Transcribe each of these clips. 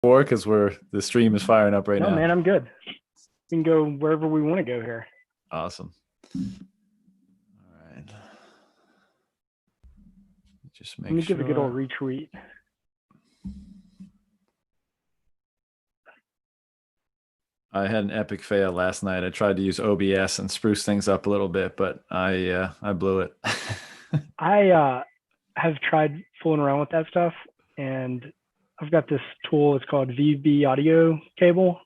because the stream is firing up right No, now. man, I'm good. We can go wherever we want to go here. Awesome. All right. Just make Let me sure. give a good old retweet. I had an epic fail last night. I tried to use OBS and spruce things up a little bit, but I blew it. I have tried fooling around with that stuff, and I've got this tool. It's called VB audio cable,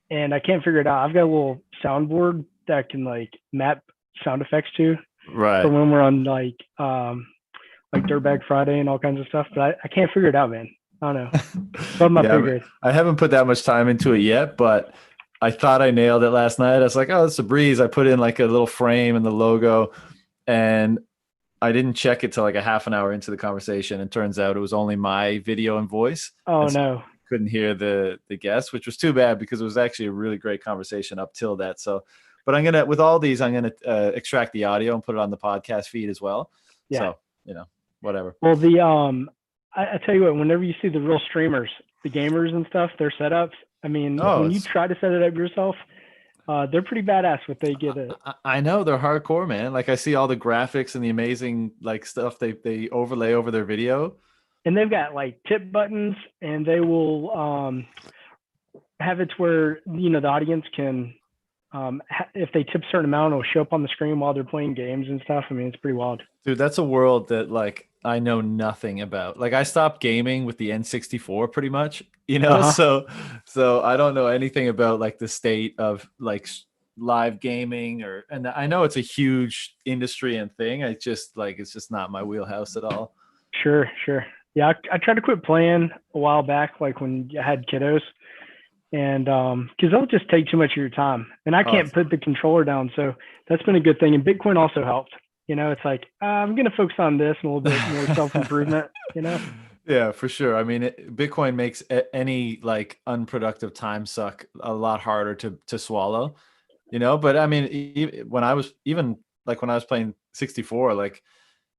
and I can't figure it out. I've got a little soundboard that can like map sound effects to Right. for when we're on like Dirtbag Friday and all kinds of stuff, but I can't figure it out, man. I don't know. Above my pay grade. I haven't put that much time into it yet, but I thought I nailed it last night. I was like, oh, it's a breeze. I put in like a little frame and the logo, and I didn't check it till like a half an hour into the conversation. And turns out it was only my video and voice. Oh, and so no. Couldn't hear the guests, which was too bad because it was actually a really great conversation up till that. So, but with all these, I'm going to extract the audio and put it on the podcast feed as well. Yeah. So, whatever. Well, I tell you what, whenever you see the real streamers, the gamers and stuff, their setups, I mean, when you try to set it up yourself, they're pretty badass what they get it. I know they're hardcore, man. Like I see all the graphics and the amazing like stuff they overlay over their video. And they've got like tip buttons, and they will have it where, the audience can, if they tip a certain amount, it'll show up on the screen while they're playing games and stuff. I mean, it's pretty wild. Dude, that's a world that like I know nothing about. Like I stopped gaming with the N64 pretty much, so I don't know anything about like the state of like live gaming and I know it's a huge industry and thing. It's just not my wheelhouse at all. Sure. Yeah, I tried to quit playing a while back, like when I had kiddos, and because they'll just take too much of your time, and I can't put the controller down, so that's been a good thing. And Bitcoin also helped. It's like I'm gonna focus on this and a little bit more self-improvement. Yeah, for sure. I mean, Bitcoin makes any like unproductive time suck a lot harder to swallow. But I mean, when I was playing 64, like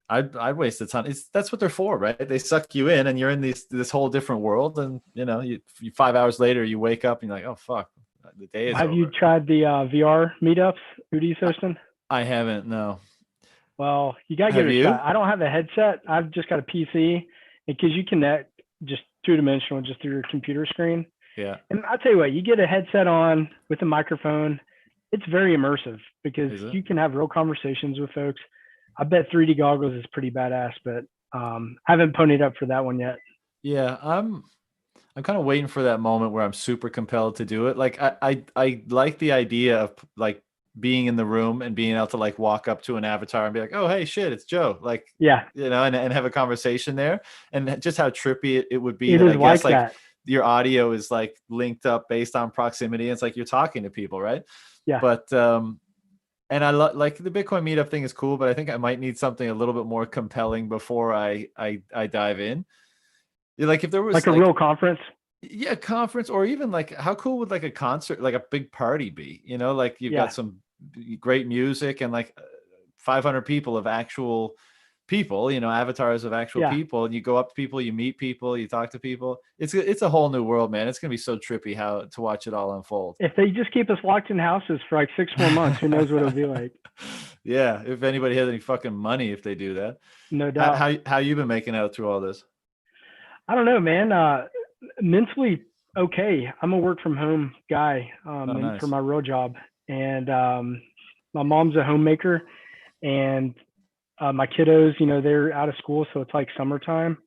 I'd waste a ton. That's what they're for, right? They suck you in, and you're in this whole different world. And you 5 hours later, you wake up and you're like, oh fuck, the day is over. Have you tried the VR meetups? Udi's hosting? I haven't. No. Well, you gotta give it a shot. I don't have a headset. I've just got a PC, because you connect just two-dimensional just through your computer screen. Yeah. And I'll tell you what, you get a headset on with a microphone, it's very immersive because you can have real conversations with folks. I bet 3D goggles is pretty badass, but I haven't ponied up for that one yet. Yeah, I'm kind of waiting for that moment where I'm super compelled to do it. Like I like the idea of like being in the room and being able to like walk up to an avatar and be like, oh, hey, shit, it's Joe. Like, yeah, and have a conversation there, and just how trippy it would be. It is like that. Your audio is like linked up based on proximity. It's like you're talking to people, right? Yeah. But and I like the Bitcoin meetup thing is cool, but I think I might need something a little bit more compelling before I dive in. Like if there was like a real conference. Yeah, conference, or even like how cool would like a concert, like a big party be? Like you've got some great music and like 500 people of actual people, avatars of actual people, and you go up to people, you meet people, you talk to people. It's a whole new world, man. It's gonna be so trippy how to watch it all unfold. If they just keep us locked in houses for like 6 more months, who knows what it'll be like? Yeah, if anybody has any fucking money, if they do that. No doubt. How you been making out through all this? I don't know, man. Mentally okay. I'm a work from home guy nice. for my real job, and my mom's a homemaker, and my kiddos, they're out of school, so it's like summertime,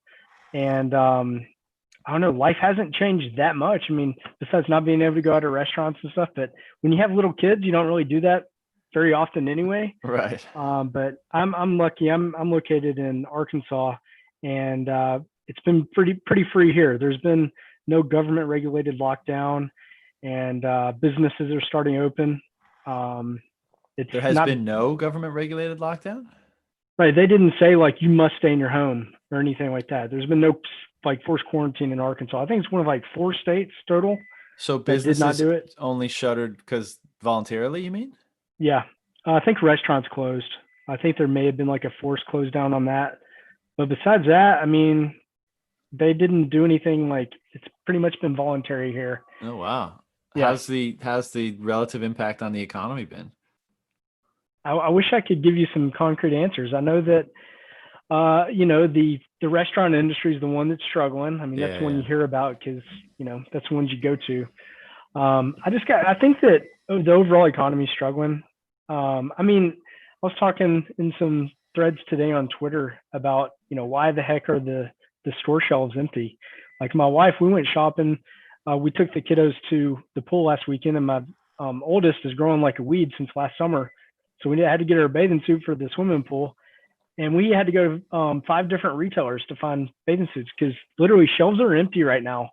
and I don't know, life hasn't changed that much. I mean, besides not being able to go out to restaurants and stuff, but when you have little kids, you don't really do that very often anyway. Right. But I'm lucky. I'm located in Arkansas, and it's been pretty free here. There's been no government regulated lockdown, and businesses are starting open. There has been no government regulated lockdown? Right. They didn't say like you must stay in your home or anything like that. There's been no like forced quarantine in Arkansas. I think it's one of like 4 states total. So businesses did not do it. Only shuttered because voluntarily, you mean? Yeah. I think restaurants closed. I think there may have been like a forced close down on that. But besides that, I mean, they didn't do anything like it's pretty much been voluntary here. Oh, wow. Yeah. How's the relative impact on the economy been? I wish I could give you some concrete answers. I know that, the restaurant industry is the one that's struggling. I mean, that's Yeah, the one you yeah. hear about because, that's the ones you go to. I think that the overall economy is struggling. I mean, I was talking in some threads today on Twitter about, why the heck are the store shelves empty? Like my wife, we went shopping. We took the kiddos to the pool last weekend, and my oldest is growing like a weed since last summer. So we had to get her a bathing suit for the swimming pool. And we had to go to 5 different retailers to find bathing suits because literally shelves are empty right now.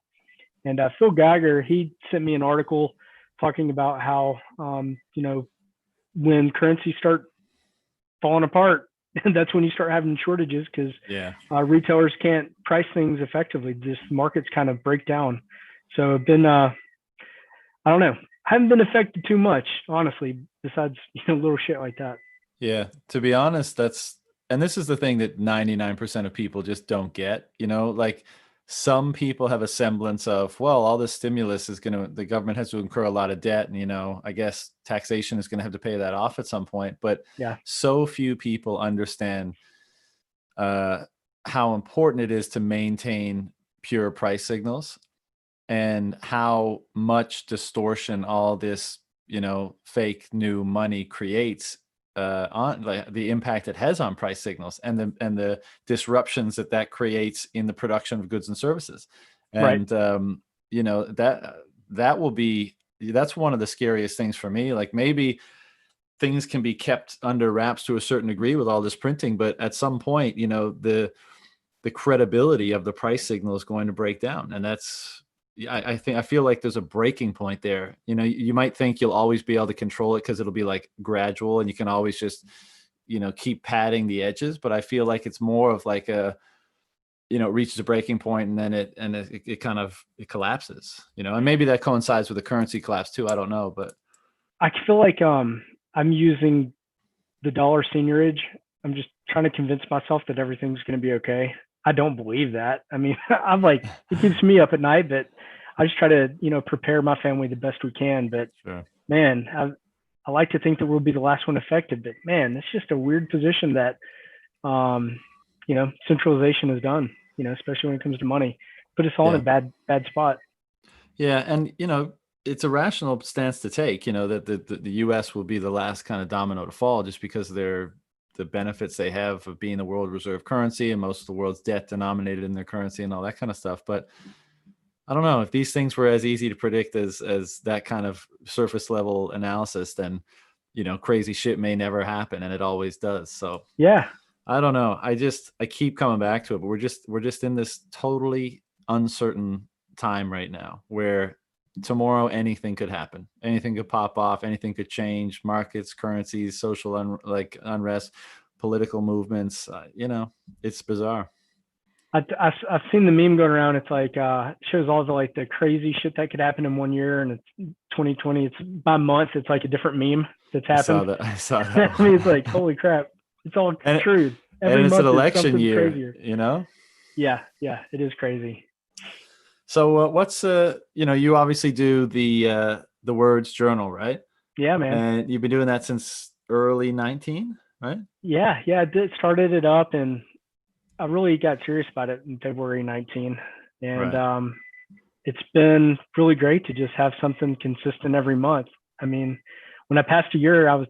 And Phil Geiger, he sent me an article talking about how, when currencies start falling apart, that's when you start having shortages because Yeah. retailers can't price things effectively. Just markets kind of break down. So I've been, I don't know, I haven't been affected too much, honestly, besides, little shit like that. Yeah, to be honest, and this is the thing that 99% of people just don't get, like some people have a semblance of, well, all this stimulus the government has to incur a lot of debt, and, I guess taxation is going to have to pay that off at some point. But Yeah. so few people understand how important it is to maintain pure price signals and how much distortion all this, fake new money creates on like the impact it has on price signals and the disruptions that creates in the production of goods and services. Right. And that will be that's one of the scariest things for me. Like maybe things can be kept under wraps to a certain degree with all this printing, but at some point, the credibility of the price signal is going to break down, and I feel like there's a breaking point there. You might think you'll always be able to control it because it'll be like gradual and you can always just, keep padding the edges. But I feel like it's more of like it reaches a breaking point and then it kind of collapses, and maybe that coincides with the currency collapse too. I don't know, but I feel like I'm using the dollar seniorage. I'm just trying to convince myself that everything's going to be okay. I don't believe that. I mean, I'm like, it keeps me up at night, but I just try to, prepare my family the best we can. But sure. man, I like to think that we'll be the last one affected. But man, it's just a weird position that, centralization has done, especially when it comes to money. Put us all in a bad spot. Yeah, and it's a rational stance to take, that the U.S. will be the last kind of domino to fall just because the benefits they have of being the world reserve currency and most of the world's debt denominated in their currency and all that kind of stuff. But I don't know if these things were as easy to predict as that kind of surface level analysis, then crazy shit may never happen, and it always does. So yeah, I don't know. I keep coming back to it, but we're just in this totally uncertain time right now where tomorrow anything could happen, anything could pop off, anything could change, markets, currencies, social unrest, political movements. It's bizarre. I've seen the meme going around. It's like shows all the crazy shit that could happen in one year, and it's 2020. It's by month. It's like a different meme that's happened. I saw that. I mean, it's like holy crap. It's all true. Every it's month an is election something year, crazier. Yeah, it is crazy. So what's you obviously do the words journal, right? Yeah, man. And you've been doing that since early 19, right? Yeah, I did started it up, and I really got serious about it in February 19, and Right. It's been really great to just have something consistent every month. I mean, when I passed a year, I was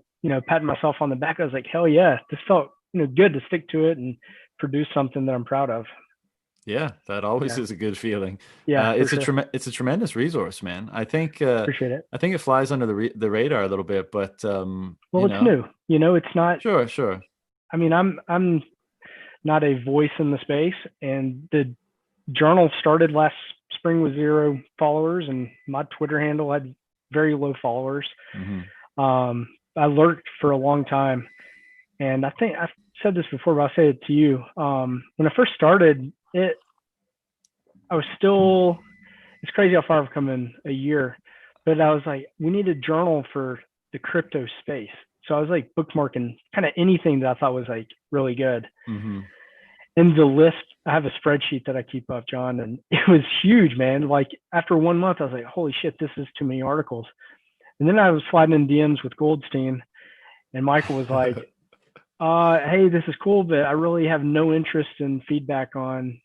patting myself on the back. I was like, hell yeah, this felt good to stick to it and produce something that I'm proud of. Yeah, that always is a good feeling. Yeah, for It's sure. it's a tremendous resource, man. I think Appreciate it. it flies under the radar a little bit, but Well, it's new. It's not. Sure. I mean, I'm not a voice in the space, and the journal started last spring with 0 followers, and my Twitter handle had very low followers. Mm-hmm. I lurked for a long time, and I think I've said this before, but I'll say it to you. When I first started it, I was still. It's crazy how far I've come in a year, but I was like, we need a journal for the crypto space. So I was like bookmarking kind of anything that I thought was like really good. Mm-hmm. And the list, I have a spreadsheet that I keep up, John, and it was huge, man. Like after 1 month, I was like, holy shit, this is too many articles. And then I was sliding in DMs with Goldstein, and Michael was like, hey, this is cool, but I really have no interest in feedback on,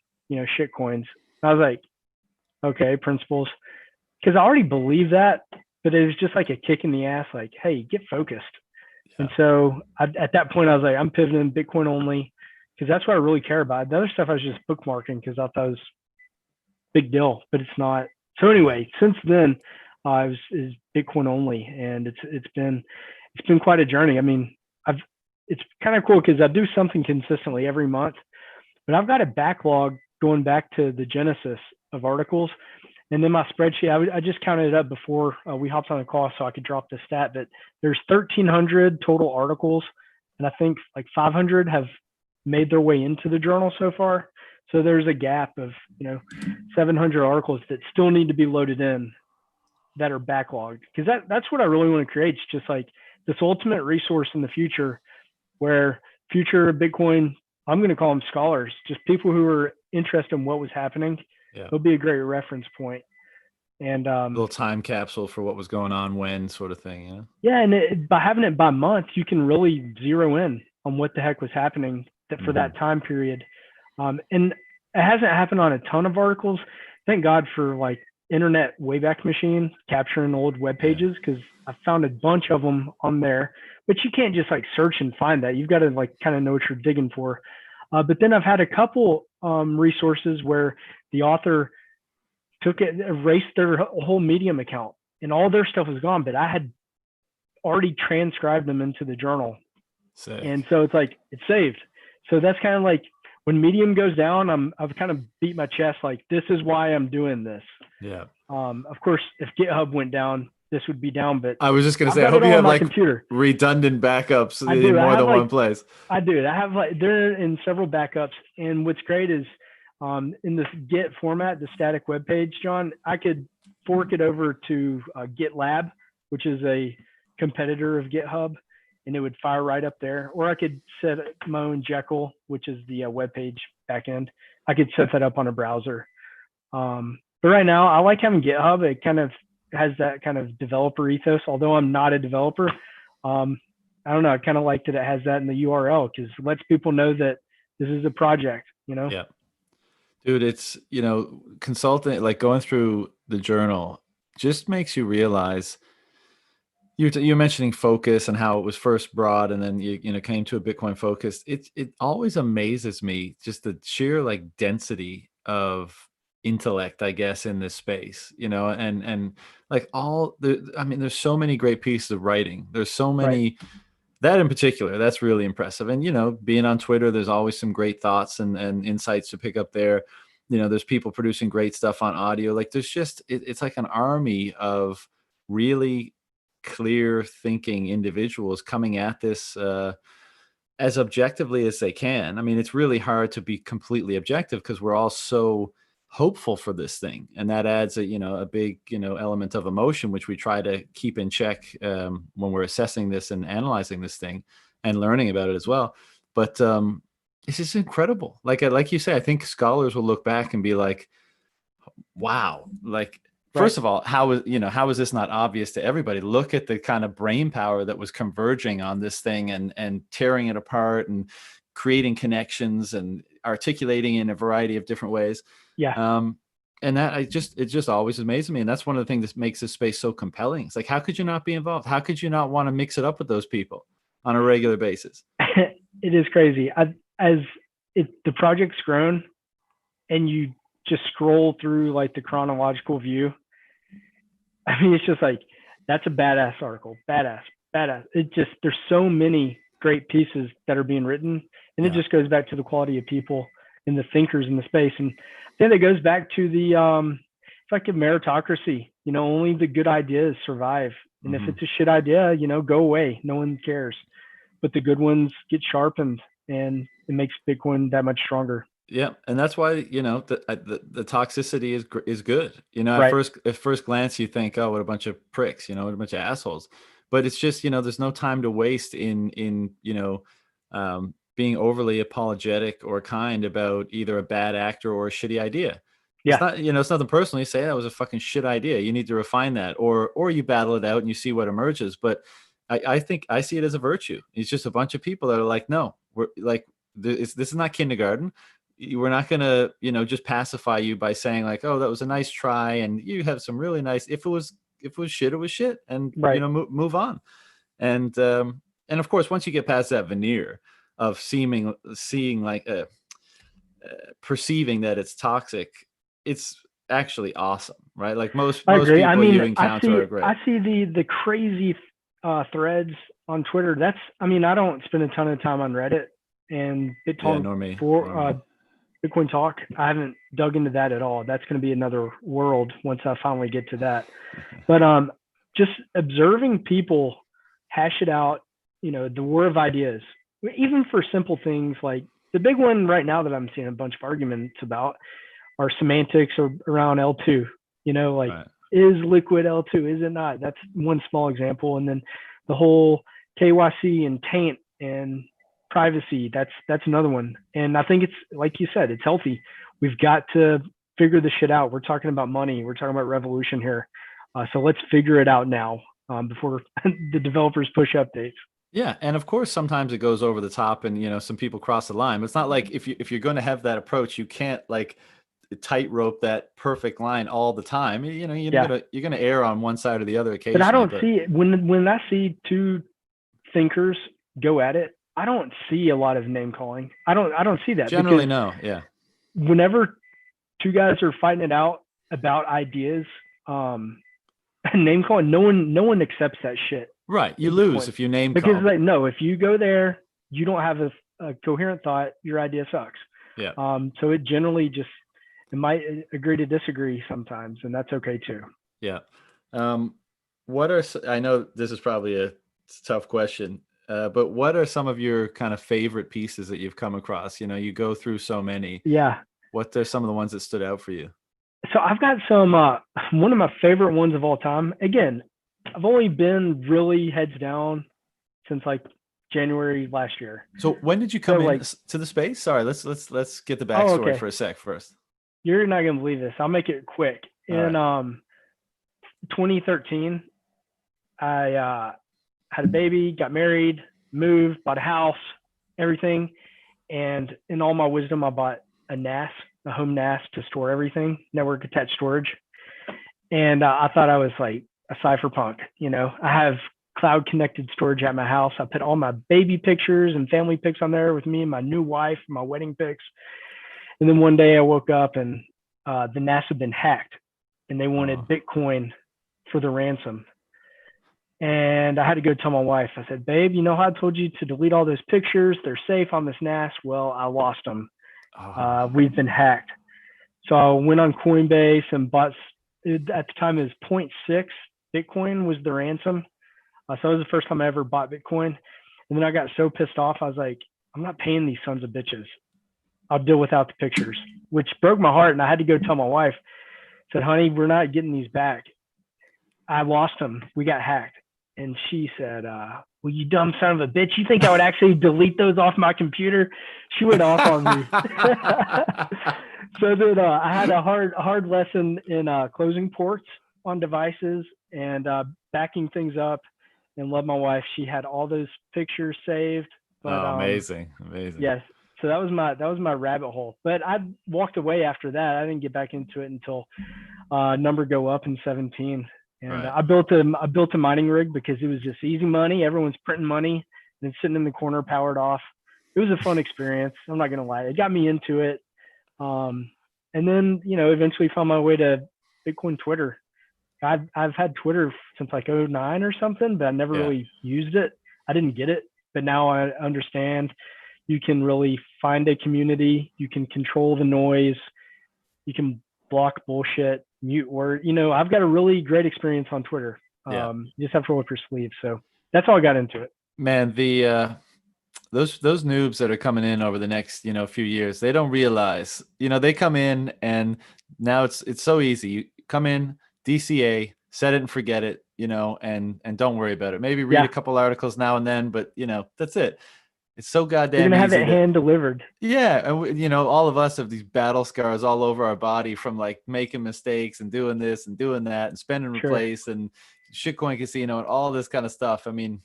shit coins. I was like, okay, principles. Because I already believe that, but it was just like a kick in the ass, like, hey, get focused. And so at that point, I was like, I'm pivoting Bitcoin only because that's what I really care about. The other stuff I was just bookmarking because I thought that was a big deal, but it's not. So anyway, since then, I was is Bitcoin only, and it's been quite a journey. I mean, it's kind of cool because I do something consistently every month, but I've got a backlog going back to the genesis of articles. And then my spreadsheet, I just counted it up before we hopped on the call so I could drop the stat, but there's 1,300 total articles. And I think like 500 have made their way into the journal so far. So there's a gap of, 700 articles that still need to be loaded in that are backlogged. Because that's what I really want to create. It's just like this ultimate resource in the future where future Bitcoin, I'm going to call them scholars, just people who are interested in what was happening. Yeah. It'll be a great reference point. And little time capsule for what was going on when, sort of thing. Yeah, and by having it by month, you can really zero in on what the heck was happening for that time period. And it hasn't happened on a ton of articles. Thank God for like Internet Wayback Machine capturing old web pages, because I found a bunch of them on there. But you can't just like search and find that. You've got to like kind of know what you're digging for. But then I've had a couple resources where the author erased their whole Medium account and all their stuff was gone, but I had already transcribed them into the journal. Sick. And so it's like, it's saved. So that's kind of like when Medium goes down, I've kind of beat my chest, like, this is why I'm doing this. Yeah. Of course, if GitHub went down, this would be down, but I was just going to say, I hope you have like redundant backups in more than one place. I do. I have like, they're in several backups. And what's great is in this Git format, the static web page, John, I could fork it over to GitLab, which is a competitor of GitHub, and it would fire right up there. Or I could set my own Jekyll, which is the web page backend. I could set that up on a browser. But right now, I like having GitHub. It kind of has that kind of developer ethos. Although I'm not a developer, I don't know. I kind of like that it has that in the URL because it lets people know that this is a project. Yeah. Dude, it's, consulting, like going through the journal just makes you realize you're mentioning focus and how it was first brought and then you came to a Bitcoin focus. It always amazes me just the sheer like density of intellect, I guess, in this space, and like there's so many great pieces of writing. There's so many that in particular, that's really impressive. And, being on Twitter, there's always some great thoughts and insights to pick up there. There's people producing great stuff on audio. Like there's just, it's like an army of really clear thinking individuals coming at this as objectively as they can. I mean, it's really hard to be completely objective because we're all so hopeful for this thing, and that adds a big element of emotion, which we try to keep in check when we're assessing this and analyzing this thing and learning about it as well. But it's just incredible. Like you say, I think scholars will look back and be like, wow, like first of all, how is this not obvious to everybody? Look at the kind of brain power that was converging on this thing and tearing it apart and creating connections and articulating in a variety of different ways. Yeah. And that it just always amazes me. And that's one of the things that makes this space so compelling. It's like, how could you not be involved? How could you not want to mix it up with those people on a regular basis? It is crazy. The project's grown and you just scroll through like the chronological view. I mean, it's just like, that's a badass article. Badass. There's so many great pieces that are being written. And it just goes back to the quality of people and the thinkers in the space. And then it goes back to the it's like a meritocracy. Only the good ideas survive. And if it's a shit idea, go away. No one cares. But the good ones get sharpened, and it makes Bitcoin that much stronger. Yeah, and that's why the toxicity is good. At first glance, you think, oh, what a bunch of pricks, what a bunch of assholes. But it's just there's no time to waste in being overly apologetic or kind about either a bad actor or a shitty idea. It's Yeah. not, it's nothing personal. You say that was a fucking shit idea. You need to refine that, or you battle it out and you see what emerges. But I think I see it as a virtue. It's just a bunch of people that are like, no, we're like, this is not kindergarten. We're not gonna, just pacify you by saying like, oh, that was a nice try, and you have some really nice. If it was shit, it was shit, and Right. move on. And of course, once you get past that veneer of seeing like perceiving that it's toxic, it's actually awesome, right? Like most I most agree. I people you mean, encounter are great. I see the crazy threads on Twitter. I mean, I don't spend a ton of time on Reddit and Yeah, BitTalk nor me. for Bitcoin Talk. I haven't dug into that at all. That's going to be another world once I finally get to that. But just observing people hash it out, the war of ideas, even for simple things like the big one right now that I'm seeing a bunch of arguments about are semantics around L2. Like, Right. is liquid L2? Is it not? That's one small example. And then the whole KYC and taint and privacy, that's another one. And I think it's like you said, it's healthy. We've got to figure this shit out. We're talking about money. We're talking about revolution here. So let's figure it out now before the developers push updates. Yeah, and of course, sometimes it goes over the top, and some people cross the line. But it's not like if you're going to have that approach, you can't like tightrope that perfect line all the time. Yeah. You're gonna err on one side or the other But I occasionally. don't see it when I see two thinkers go at it. I don't see a lot of name calling. I don't see that Generally, because no. Yeah. whenever two guys are fighting it out about ideas, name calling, no one accepts that shit. Right. You in lose Bitcoin. if you name Because call. like, no, if you go there, you don't have a coherent thought, your idea sucks. Yeah. So it generally just, it might agree to disagree sometimes, and that's okay too. Yeah. I know this is probably a tough question, but what are some of your kind of favorite pieces that you've come across? You go through so many. Yeah. What are some of the ones that stood out for you? So I've got some, one of my favorite ones of all time. Again, I've only been really heads down since like January last year. So when did you come So, in like, to the space? Sorry, let's get the oh, backstory okay. for a sec first. You're not gonna believe this. I'll make it quick. All In right. 2013, I had a baby, got married, moved, bought a house, everything. And in all my wisdom, I bought a NAS, a home NAS to store everything, network attached storage. And I thought I was like a cypherpunk. I have cloud connected storage at my house. I put all my baby pictures and family pics on there with me and my new wife, my wedding pics. And then one day I woke up and the NAS had been hacked and they wanted Bitcoin for the ransom. And I had to go tell my wife. I said, babe, how I told you to delete all those pictures? They're safe on this NAS. Well, I lost them. We've been hacked. So I went on Coinbase and bought, at the time it was 0.6 Bitcoin was the ransom. So it was the first time I ever bought Bitcoin. And then I got so pissed off. I was like, I'm not paying these sons of bitches. I'll deal without the pictures, which broke my heart. And I had to go tell my wife, I said, honey, we're not getting these back. I lost them. We got hacked. And she said, well, you dumb son of a bitch. You think I would actually delete those off my computer? She went off on me. So then I had a hard lesson in closing ports on devices and backing things up, and love my wife. She had all those pictures saved. But, amazing. Yes. So that was my rabbit hole. But I walked away after that. I didn't get back into it until number go up in 17. And Right. I built a mining rig because it was just easy money. Everyone's printing money and it's sitting in the corner powered off. It was a fun experience. I'm not gonna lie. It got me into it. And then eventually found my way to Bitcoin Twitter. I've had Twitter since like 2009 or something, but I never really used it. I didn't get it, but now I understand. You can really find a community. You can control the noise. You can block bullshit, mute word. I've got a really great experience on Twitter. You just have to roll up your sleeves. So that's how I got into it. Man, the those noobs that are coming in over the next few years, they don't realize they come in and now it's so easy. You come in, DCA, set it and forget it, and don't worry about it. Maybe read a couple articles now and then, but that's it. It's so You're goddamn gonna have easy it to, hand delivered. yeah. And you know, all of us have these battle scars all over our body from like making mistakes and doing this and doing that and spending Sure. replace and shitcoin casino and all this kind of stuff. I mean,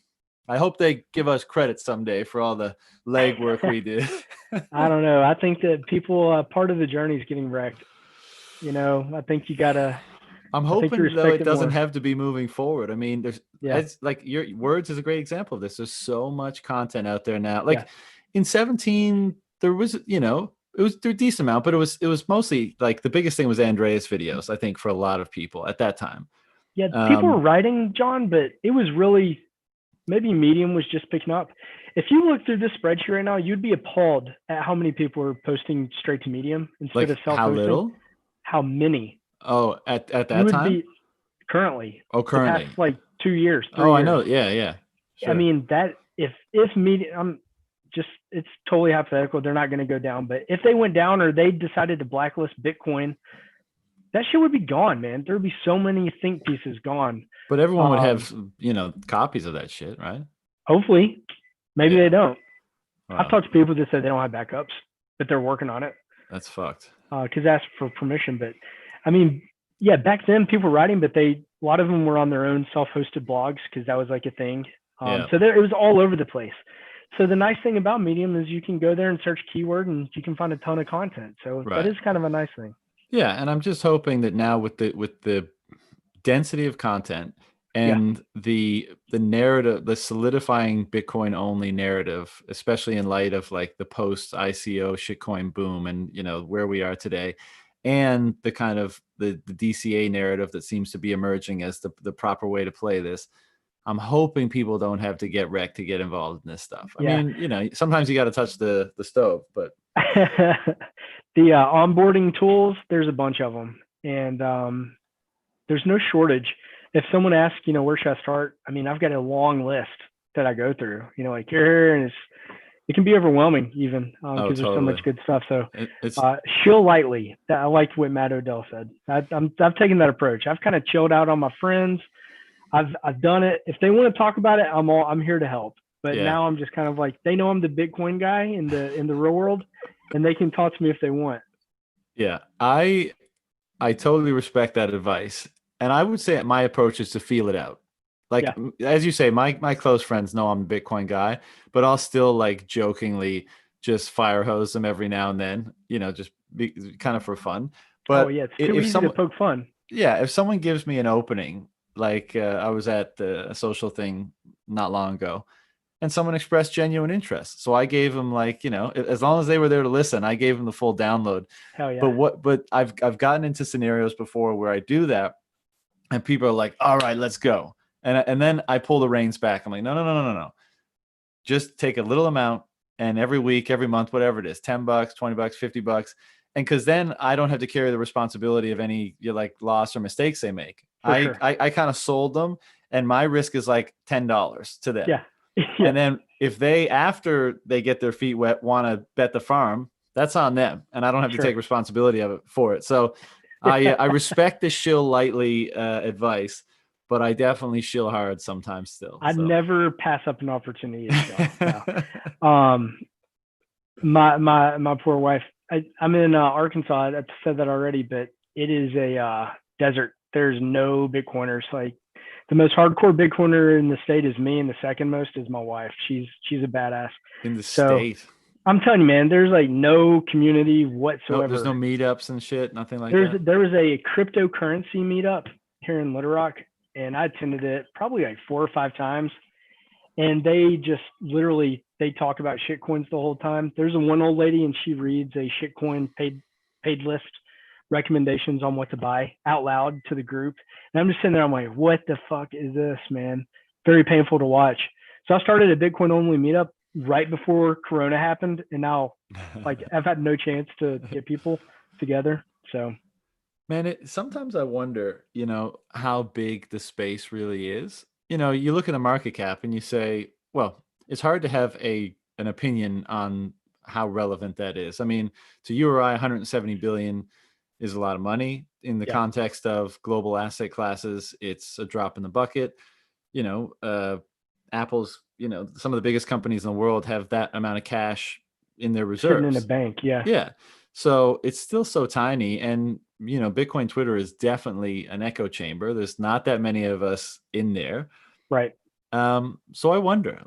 I hope they give us credit someday for all the legwork we did. I don't know. I think that people, part of the journey is getting wrecked. You know, I think you gotta. I'm I think you hoping though respect it it doesn't more. have to be moving forward. I mean, there's Yeah. as like your words is a great example of this. There's so much content out there now. Yeah. Like in 17, there was, you know, it was a decent amount, but it was mostly like the biggest thing was Andreas videos, I think, for a lot of people at that time. Yeah. People were Um, writing, John, but it was really maybe Medium was just picking up. If you look through this spreadsheet right now, you'd be appalled at how many people are posting straight to Medium instead of like how self-hosting. little? How many? Oh, at You that would time? be currently Oh, the past currently. like 2 years, Oh, 3 I years. know. Yeah, yeah. I Sure. mean that if Medium, I'm just it's totally hypothetical. They're not going to go down, but if they went down or they decided to blacklist Bitcoin, that shit would be gone, man. There would be so many think pieces gone. But everyone would Um, have, you know, copies of that shit, right? Hopefully, maybe they Yeah. don't. I've Wow. talked to people that said they don't have backups, but they're working on it That's fucked. because they asked for permission. But I mean, yeah, back then people were writing, but a lot of them were on their own self-hosted blogs because that was like a thing. Yeah. So it was all over the place. So the nice thing about Medium is you can go there and search keyword and you can find a ton of content. So that Right. is kind of a nice thing. Yeah, and I'm just hoping that now with the density of content Yeah. and the narrative, the solidifying Bitcoin only narrative, especially in light of like the post ICO shitcoin boom and you know where we are today, and the kind of the DCA narrative that seems to be emerging as the proper way to play this. I'm hoping people don't have to get wrecked to get involved in this stuff. I Yeah. mean, you know, sometimes you got to touch the stove, but The onboarding tools, there's a bunch of them. And there's no shortage. If someone asks, you know, where should I start? I mean, I've got a long list that I go through, you know, like here, and it can be overwhelming even because there's so much totally. good stuff. So It's chill lightly. I liked what Matt Odell said. I've taken that approach. I've kind of chilled out on my friends. I've done it. If they want to talk about it, I'm here to help. But yeah. now I'm just kind of like they know I'm the Bitcoin guy in the real world, and they can talk to me if they want. Yeah. I totally respect that advice. And I would say my approach is to feel it out. Like Yeah, as you say, my close friends know I'm a Bitcoin guy, but I'll still like jokingly just fire hose them every now and then, you know, just be kind of for fun. oh But yeah, it's too if easy to someone, poke fun. yeah, if someone gives me an opening, like I was at a social thing not long ago, and someone expressed genuine interest. So I gave them like, you know, as long as they were there to listen, I gave them the full download. Hell But yeah. but I've gotten into scenarios before where I do that and people are like, all right, let's go. And then I pull the reins back. I'm like, no, no, no, no, no, no. Just take a little amount and every week, every month, whatever it is, $10, $20, $50. And because then I don't have to carry the responsibility of any like loss or mistakes they make. For I sure. I kind of sold them and my risk is like $10 to them. Yeah. Yeah. And then if they, after they get their feet wet, want to bet the farm, that's on them. And I don't have to Sure. take responsibility of it for it. So I respect the shill lightly advice, but I definitely shill hard sometimes still. I'd So never pass up an opportunity to chill. No. My poor wife. I'm in Arkansas. I've said that already, but it is a desert. There's no Bitcoiners. Like the most hardcore Bitcoiner in the state is me, and the second most is my wife. She's a badass. in the So state, I'm telling you, man, there's like no community no, there's no whatsoever. meetups and shit, nothing like that. There was a cryptocurrency meetup here in Little Rock, and I attended it probably like 4 or 5 times. And they just literally they talk about shitcoins the whole time. There's a one old lady, and she reads a shitcoin paid list recommendations on what to buy out loud to the group. And I'm just sitting there, I'm like, what the fuck is this, man? Very painful to watch. So I started a Bitcoin only meetup right before Corona happened, and now like I've had no chance to get people together. So Man, sometimes I wonder, you know, how big the space really is. You know, you look at a market cap and you say, well, it's hard to have an opinion on how relevant that is. I mean, to you or I, 170 billion is a lot of money. In the yeah, context of global asset classes, it's a drop in the bucket. You know, Apple's, some of the biggest companies in the world have that amount of cash in their Sitting in a reserves. bank. Yeah. Yeah. So it's still so tiny. And, Bitcoin Twitter is definitely an echo chamber. There's not that many of us in there. Right. So I wonder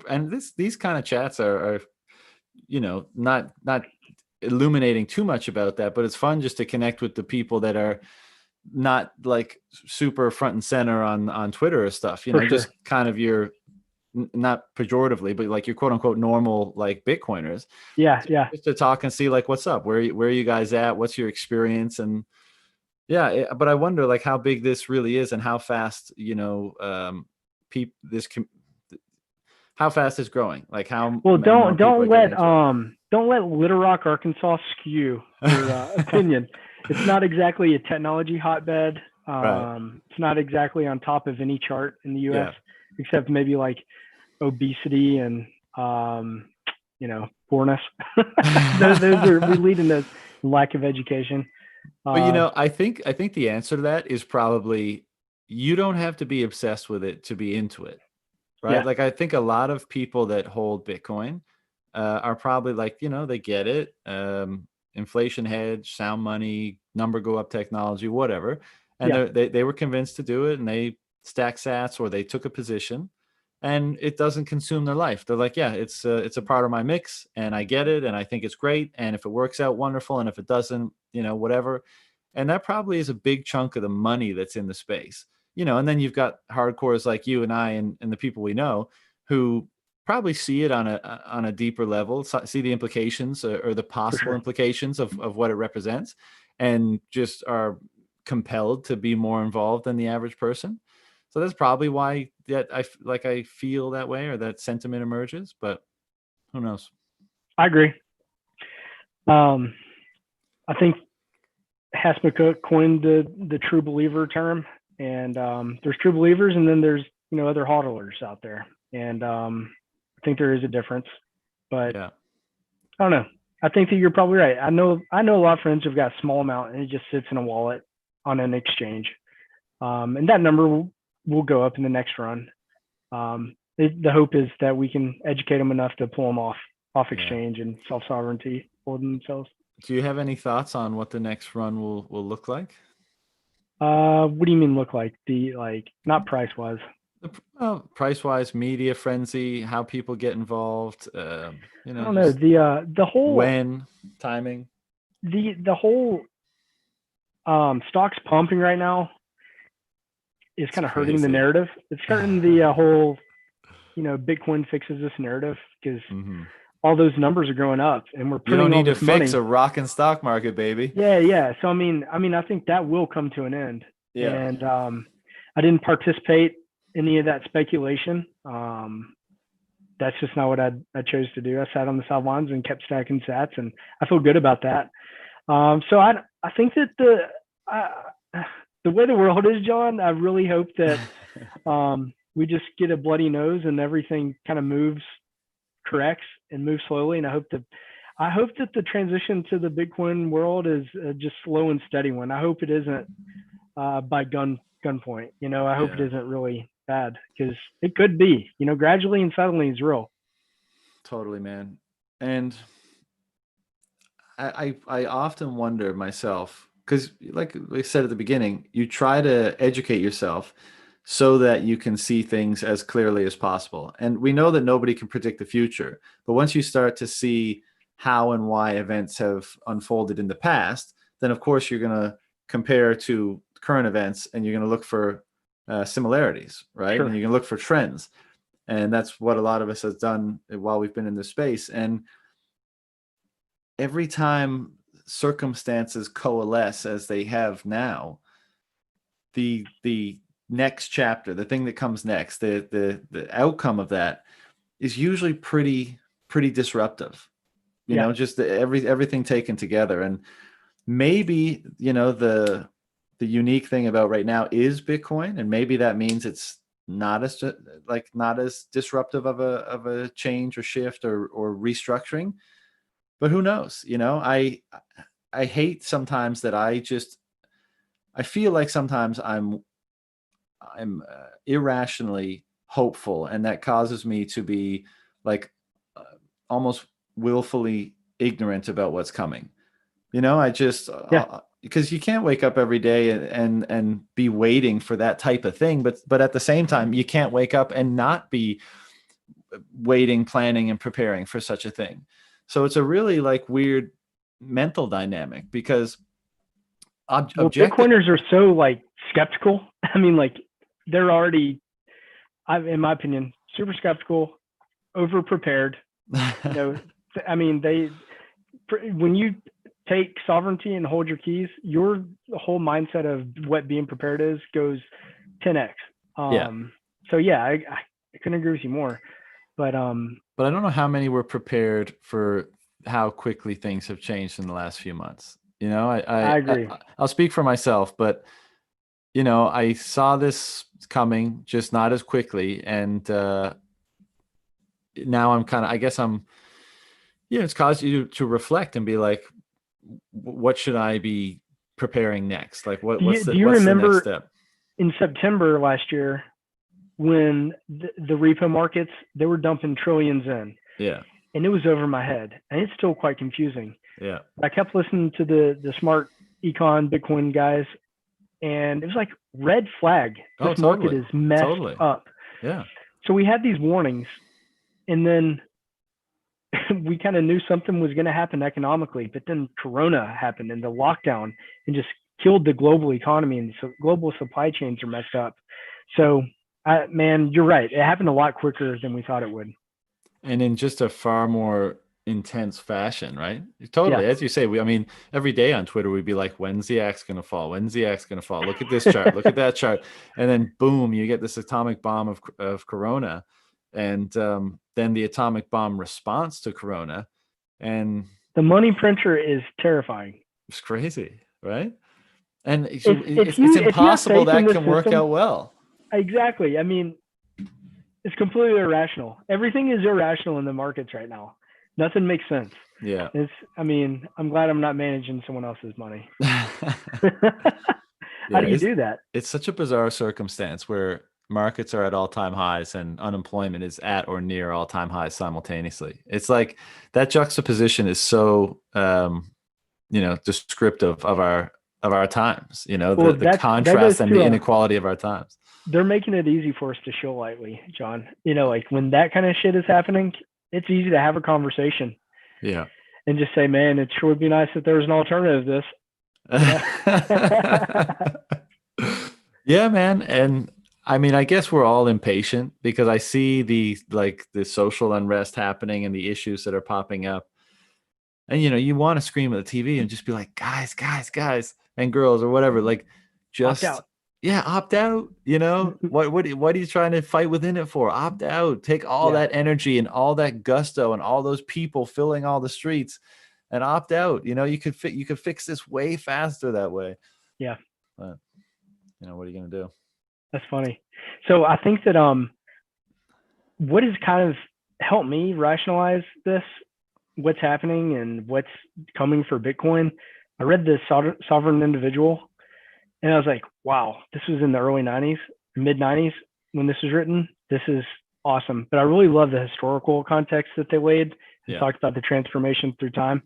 and these kind of chats are not illuminating too much about that, but it's fun just to connect with the people that are not like super front and center on Twitter or stuff, For sure. just kind of your, not pejoratively, but like your quote unquote normal like Bitcoiners. Yeah. Yeah. Just to talk and see like, what's up, where are you guys at, what's your experience? And yeah, but I wonder like how big this really is and how fast, how fast it's growing, like how Well, many more people are getting into it. don't let Little Rock, Arkansas skew your opinion. It's not exactly a technology hotbed. Right. It's not exactly on top of any chart in the U.S. Yeah. except maybe like obesity and poorness. those are, we lead in those, lack of education. But I think the answer to that is probably you don't have to be obsessed with it to be into it, right? Yeah. Like I think a lot of people that hold Bitcoin are probably like, they get it, inflation hedge, sound money, number go up technology, whatever, and Yeah. they were convinced to do it, and they stack sats or they took a position, and it doesn't consume their life. They're like, yeah, it's a part of my mix, and I get it, and I think it's great, and if it works out, wonderful, and if it doesn't, whatever. And that probably is a big chunk of the money that's in the space, and then you've got hardcores like you and I and the people we know who probably see it on a deeper level, see the implications or the For possible sure. implications of what it represents, and just are compelled to be more involved than the average person. So that's probably why that I feel that way, or that sentiment emerges, but who knows? I agree. I think Hasbrook coined the true believer term, and there's true believers, and then there's other hodlers out there, and I think there is a difference, but Yeah. I don't know. I think that you're probably right. I know a lot of friends who've got a small amount and it just sits in a wallet on an exchange, and that number will go up in the next run. The hope is that we can educate them enough to pull them off exchange and self sovereignty for themselves. Do you have any thoughts on what the next run will look like? What do you mean look like? Not price wise. Price wise, media frenzy, how people get involved. I don't know. The whole when timing. The whole stocks pumping right now is kind of hurting the narrative. It's hurting the whole Bitcoin fixes this narrative because all those numbers are growing up, and we're printing all this money. You don't need to fix a rocking stock market, baby. Yeah. So I mean, I think that will come to an end. Yeah. And I didn't participate in any of that speculation. That's just not what I chose to do. I sat on the sidelines and kept stacking sats, and I feel good about that. So I think that the way the world is, John, I really hope that we just get a bloody nose and everything kind of corrects and moves slowly. And I hope that the transition to the Bitcoin world is just slow and steady one. I hope it isn't by gunpoint. I hope it isn't really bad, because it could be. Gradually and suddenly is real. Totally, man. And I often wonder myself, because like I said at the beginning, you try to educate yourself so that you can see things as clearly as possible. And we know that nobody can predict the future, but once you start to see how and why events have unfolded in the past, then of course you're going to compare to current events, and you're going to look for similarities, right? Sure. And you're going to look for trends. And that's what a lot of us has done while we've been in this space. And every time circumstances coalesce as they have now, the next chapter, the thing that comes next, the outcome of that is usually pretty disruptive. Just everything taken together. And maybe the unique thing about right now is Bitcoin, and maybe that means it's not as disruptive of a change or shift or restructuring. But who knows? I hate sometimes that I feel like sometimes I'm irrationally hopeful, and that causes me to be like almost willfully ignorant about what's coming. I just Yeah. because you can't wake up every day and be waiting for that type of thing, but at the same time you can't wake up and not be waiting, planning, and preparing for such a thing. So it's a really like weird mental dynamic because Well, objective. Bitcoiners are so like skeptical. I mean, like they're already, in my opinion, super skeptical, over prepared. I mean, when you take sovereignty and hold your keys, your whole mindset of what being prepared is goes 10x. Yeah. So yeah, I couldn't agree with you more. But I don't know how many were prepared for how quickly things have changed in the last few months. I agree. I'll speak for myself, but I saw this coming, just not as quickly, and now I'm kind of, I guess it's caused you to reflect and be like, what should I be preparing next? Like, what's the next step? In September last year, when the repo markets, they were dumping trillions in. Yeah. And it was over my head, and it's still quite confusing. Yeah. I kept listening to the smart econ Bitcoin guys, and it was like red flag. This market is messed up. Yeah. So we had these warnings, and then we kind of knew something was going to happen economically, but then Corona happened and the lockdown and just killed the global economy, and so global supply chains are messed up. So, man, you're right. It happened a lot quicker than we thought it would. And in just a far more intense fashion, right? Totally. Yeah. As you say, I mean, every day on Twitter, we'd be like, when's the axe going to fall? When's the axe going to fall? Look at this chart. Look at that chart. And then boom, you get this atomic bomb of Corona. And then the atomic bomb response to Corona. And the money printer is terrifying. It's crazy, right? And it's impossible that can work out well. Exactly. I mean, it's completely irrational. Everything is irrational in the markets right now. Nothing makes sense. Yeah. I'm glad I'm not managing someone else's money. How do you do that? It's such a bizarre circumstance where markets are at all-time highs and unemployment is at or near all-time highs simultaneously. It's like that juxtaposition is so descriptive of our times, the contrast and the inequality of our times. They're making it easy for us to show lightly, John. Like when that kind of shit is happening, it's easy to have a conversation. Yeah. And just say, man, it sure would be nice if there was an alternative to this. Yeah, man. And I mean, I guess we're all impatient because I see the social unrest happening and the issues that are popping up. And, you want to scream at the TV and just be like, guys, and girls or whatever, like just opt out. Yeah, opt out. What are you trying to fight within it for? Opt out. Take all that energy and all that gusto and all those people filling all the streets and opt out. You could fix this way faster that way. Yeah. But what are you gonna do? That's funny. So I think that what has kind of helped me rationalize this, what's happening and what's coming for Bitcoin. I read the Sovereign Individual, and I was like, wow, this was in the early 90s, mid 90s when this was written. This is awesome. But I really love the historical context that they laid and talked about the transformation through time.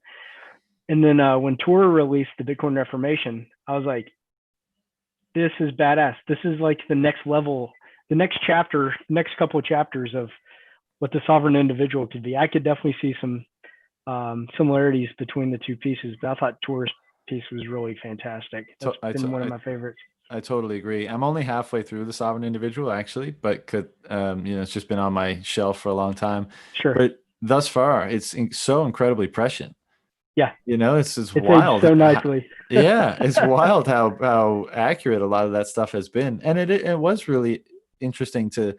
And then when Tor released the Bitcoin Reformation, I was like, this is badass. This is like the next level, the next chapter, next couple of chapters of what the Sovereign Individual could be. I could definitely see some similarities between the two pieces, but I thought Tor's piece was really fantastic. That's been one of my favorites. I totally agree. I'm only halfway through the Sovereign Individual actually, but it's just been on my shelf for a long time. Sure. But thus far, it's so incredibly prescient. Yeah. It's wild. So nicely. Yeah, it's wild how accurate a lot of that stuff has been, and it was really interesting to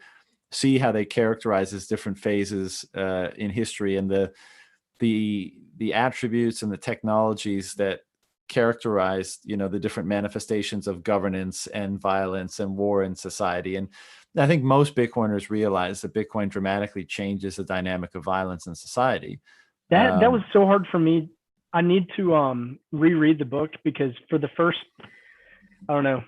see how they characterize these different phases in history and the attributes and the technologies that characterize the different manifestations of governance and violence and war in society. And I think most Bitcoiners realize that Bitcoin dramatically changes the dynamic of violence in society. That was so hard for me. I need to reread the book because for the first, I don't know,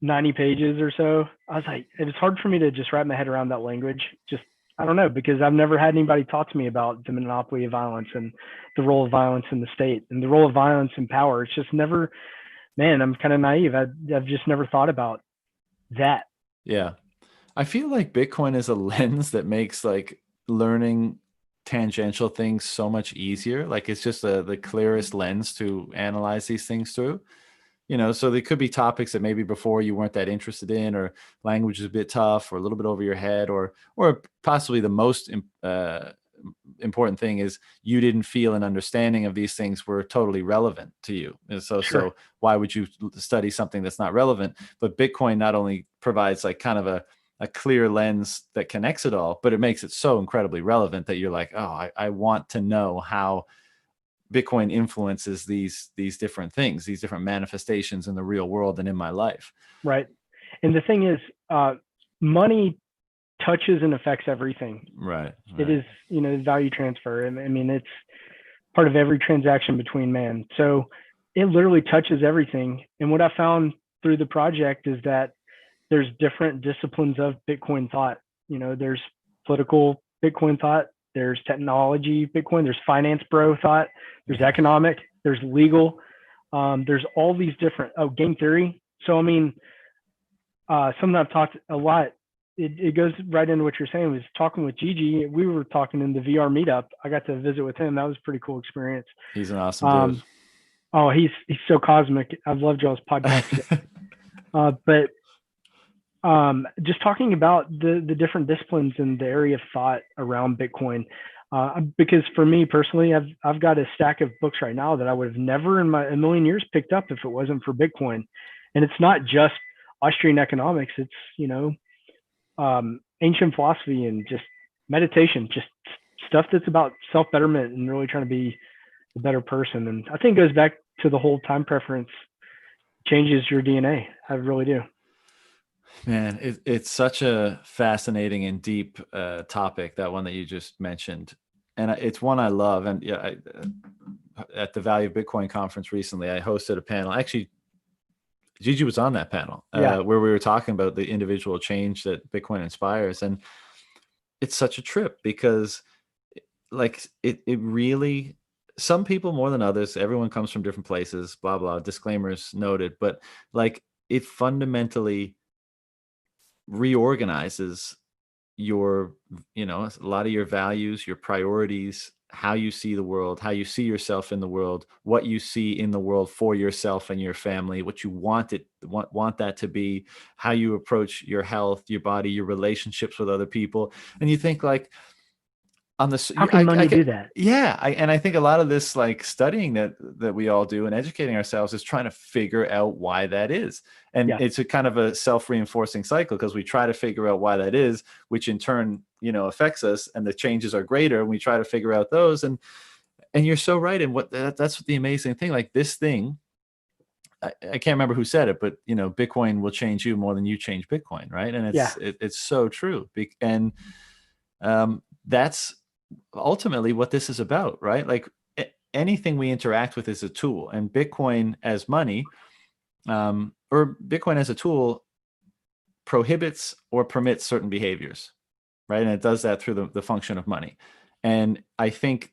90 pages or so. I was like, it was hard for me to just wrap my head around that language. Just, I don't know, because I've never had anybody talk to me about the monopoly of violence and the role of violence in the state and the role of violence in power. It's just never, man, I'm kind of naive. I've just never thought about that. Yeah. I feel like Bitcoin is a lens that makes like learning tangential things so much easier. Like it's just the clearest lens to analyze these things through. So there could be topics that maybe before you weren't that interested in, or language is a bit tough, or a little bit over your head, or possibly the most important thing is you didn't feel an understanding of these things were totally relevant to you. And so why would you study something that's not relevant? But Bitcoin not only provides like kind of a clear lens that connects it all, but it makes it so incredibly relevant that you're like, oh, I want to know how Bitcoin influences these different things, these different manifestations in the real world and in my life. Right. And the thing is, money touches and affects everything. Right. It is, value transfer. I mean, it's part of every transaction between man. So it literally touches everything. And what I found through the project is that there's different disciplines of Bitcoin thought. There's political Bitcoin thought, there's technology Bitcoin, there's finance bro thought, there's economic, there's legal, there's all these different, game theory. So, I mean, something I've talked a lot, it goes right into what you're saying, was talking with Gigi. We were talking in the VR meetup. I got to visit with him. That was a pretty cool experience. He's an awesome dude. Oh, he's so cosmic. I've loved y'all's podcast. But just talking about the different disciplines in the area of thought around Bitcoin, because for me personally, I've got a stack of books right now that I would have never in a million years picked up if it wasn't for Bitcoin. And it's not just Austrian economics. It's, ancient philosophy and just meditation, just stuff that's about self-betterment and really trying to be a better person. And I think it goes back to the whole time preference changes your DNA. I really do. Man, it's such a fascinating and deep topic, that one that you just mentioned. And it's one I love. And yeah, at the Value of Bitcoin conference recently, I hosted a panel. Actually, Gigi was on that panel where we were talking about the individual change that Bitcoin inspires. And it's such a trip because like it really, some people more than others, everyone comes from different places, blah, blah, disclaimers noted. But like it fundamentally reorganizes your, a lot of your values, your priorities, how you see the world, how you see yourself in the world, what you see in the world for yourself and your family, what you want that to be, how you approach your health, your body, your relationships with other people. And you think like, how can money do that? Yeah. And I think a lot of this like studying that we all do and educating ourselves is trying to figure out why that is. And it's a kind of a self-reinforcing cycle, because we try to figure out why that is, which in turn, affects us, and the changes are greater. And we try to figure out those. And you're so right. And that's the amazing thing. Like this thing, I can't remember who said it, but Bitcoin will change you more than you change Bitcoin. Right. And it's so true. And that's ultimately what this is about, right? Like anything we interact with is a tool, and Bitcoin as money, or Bitcoin as a tool, prohibits or permits certain behaviors, right? And it does that through the function of money. And I think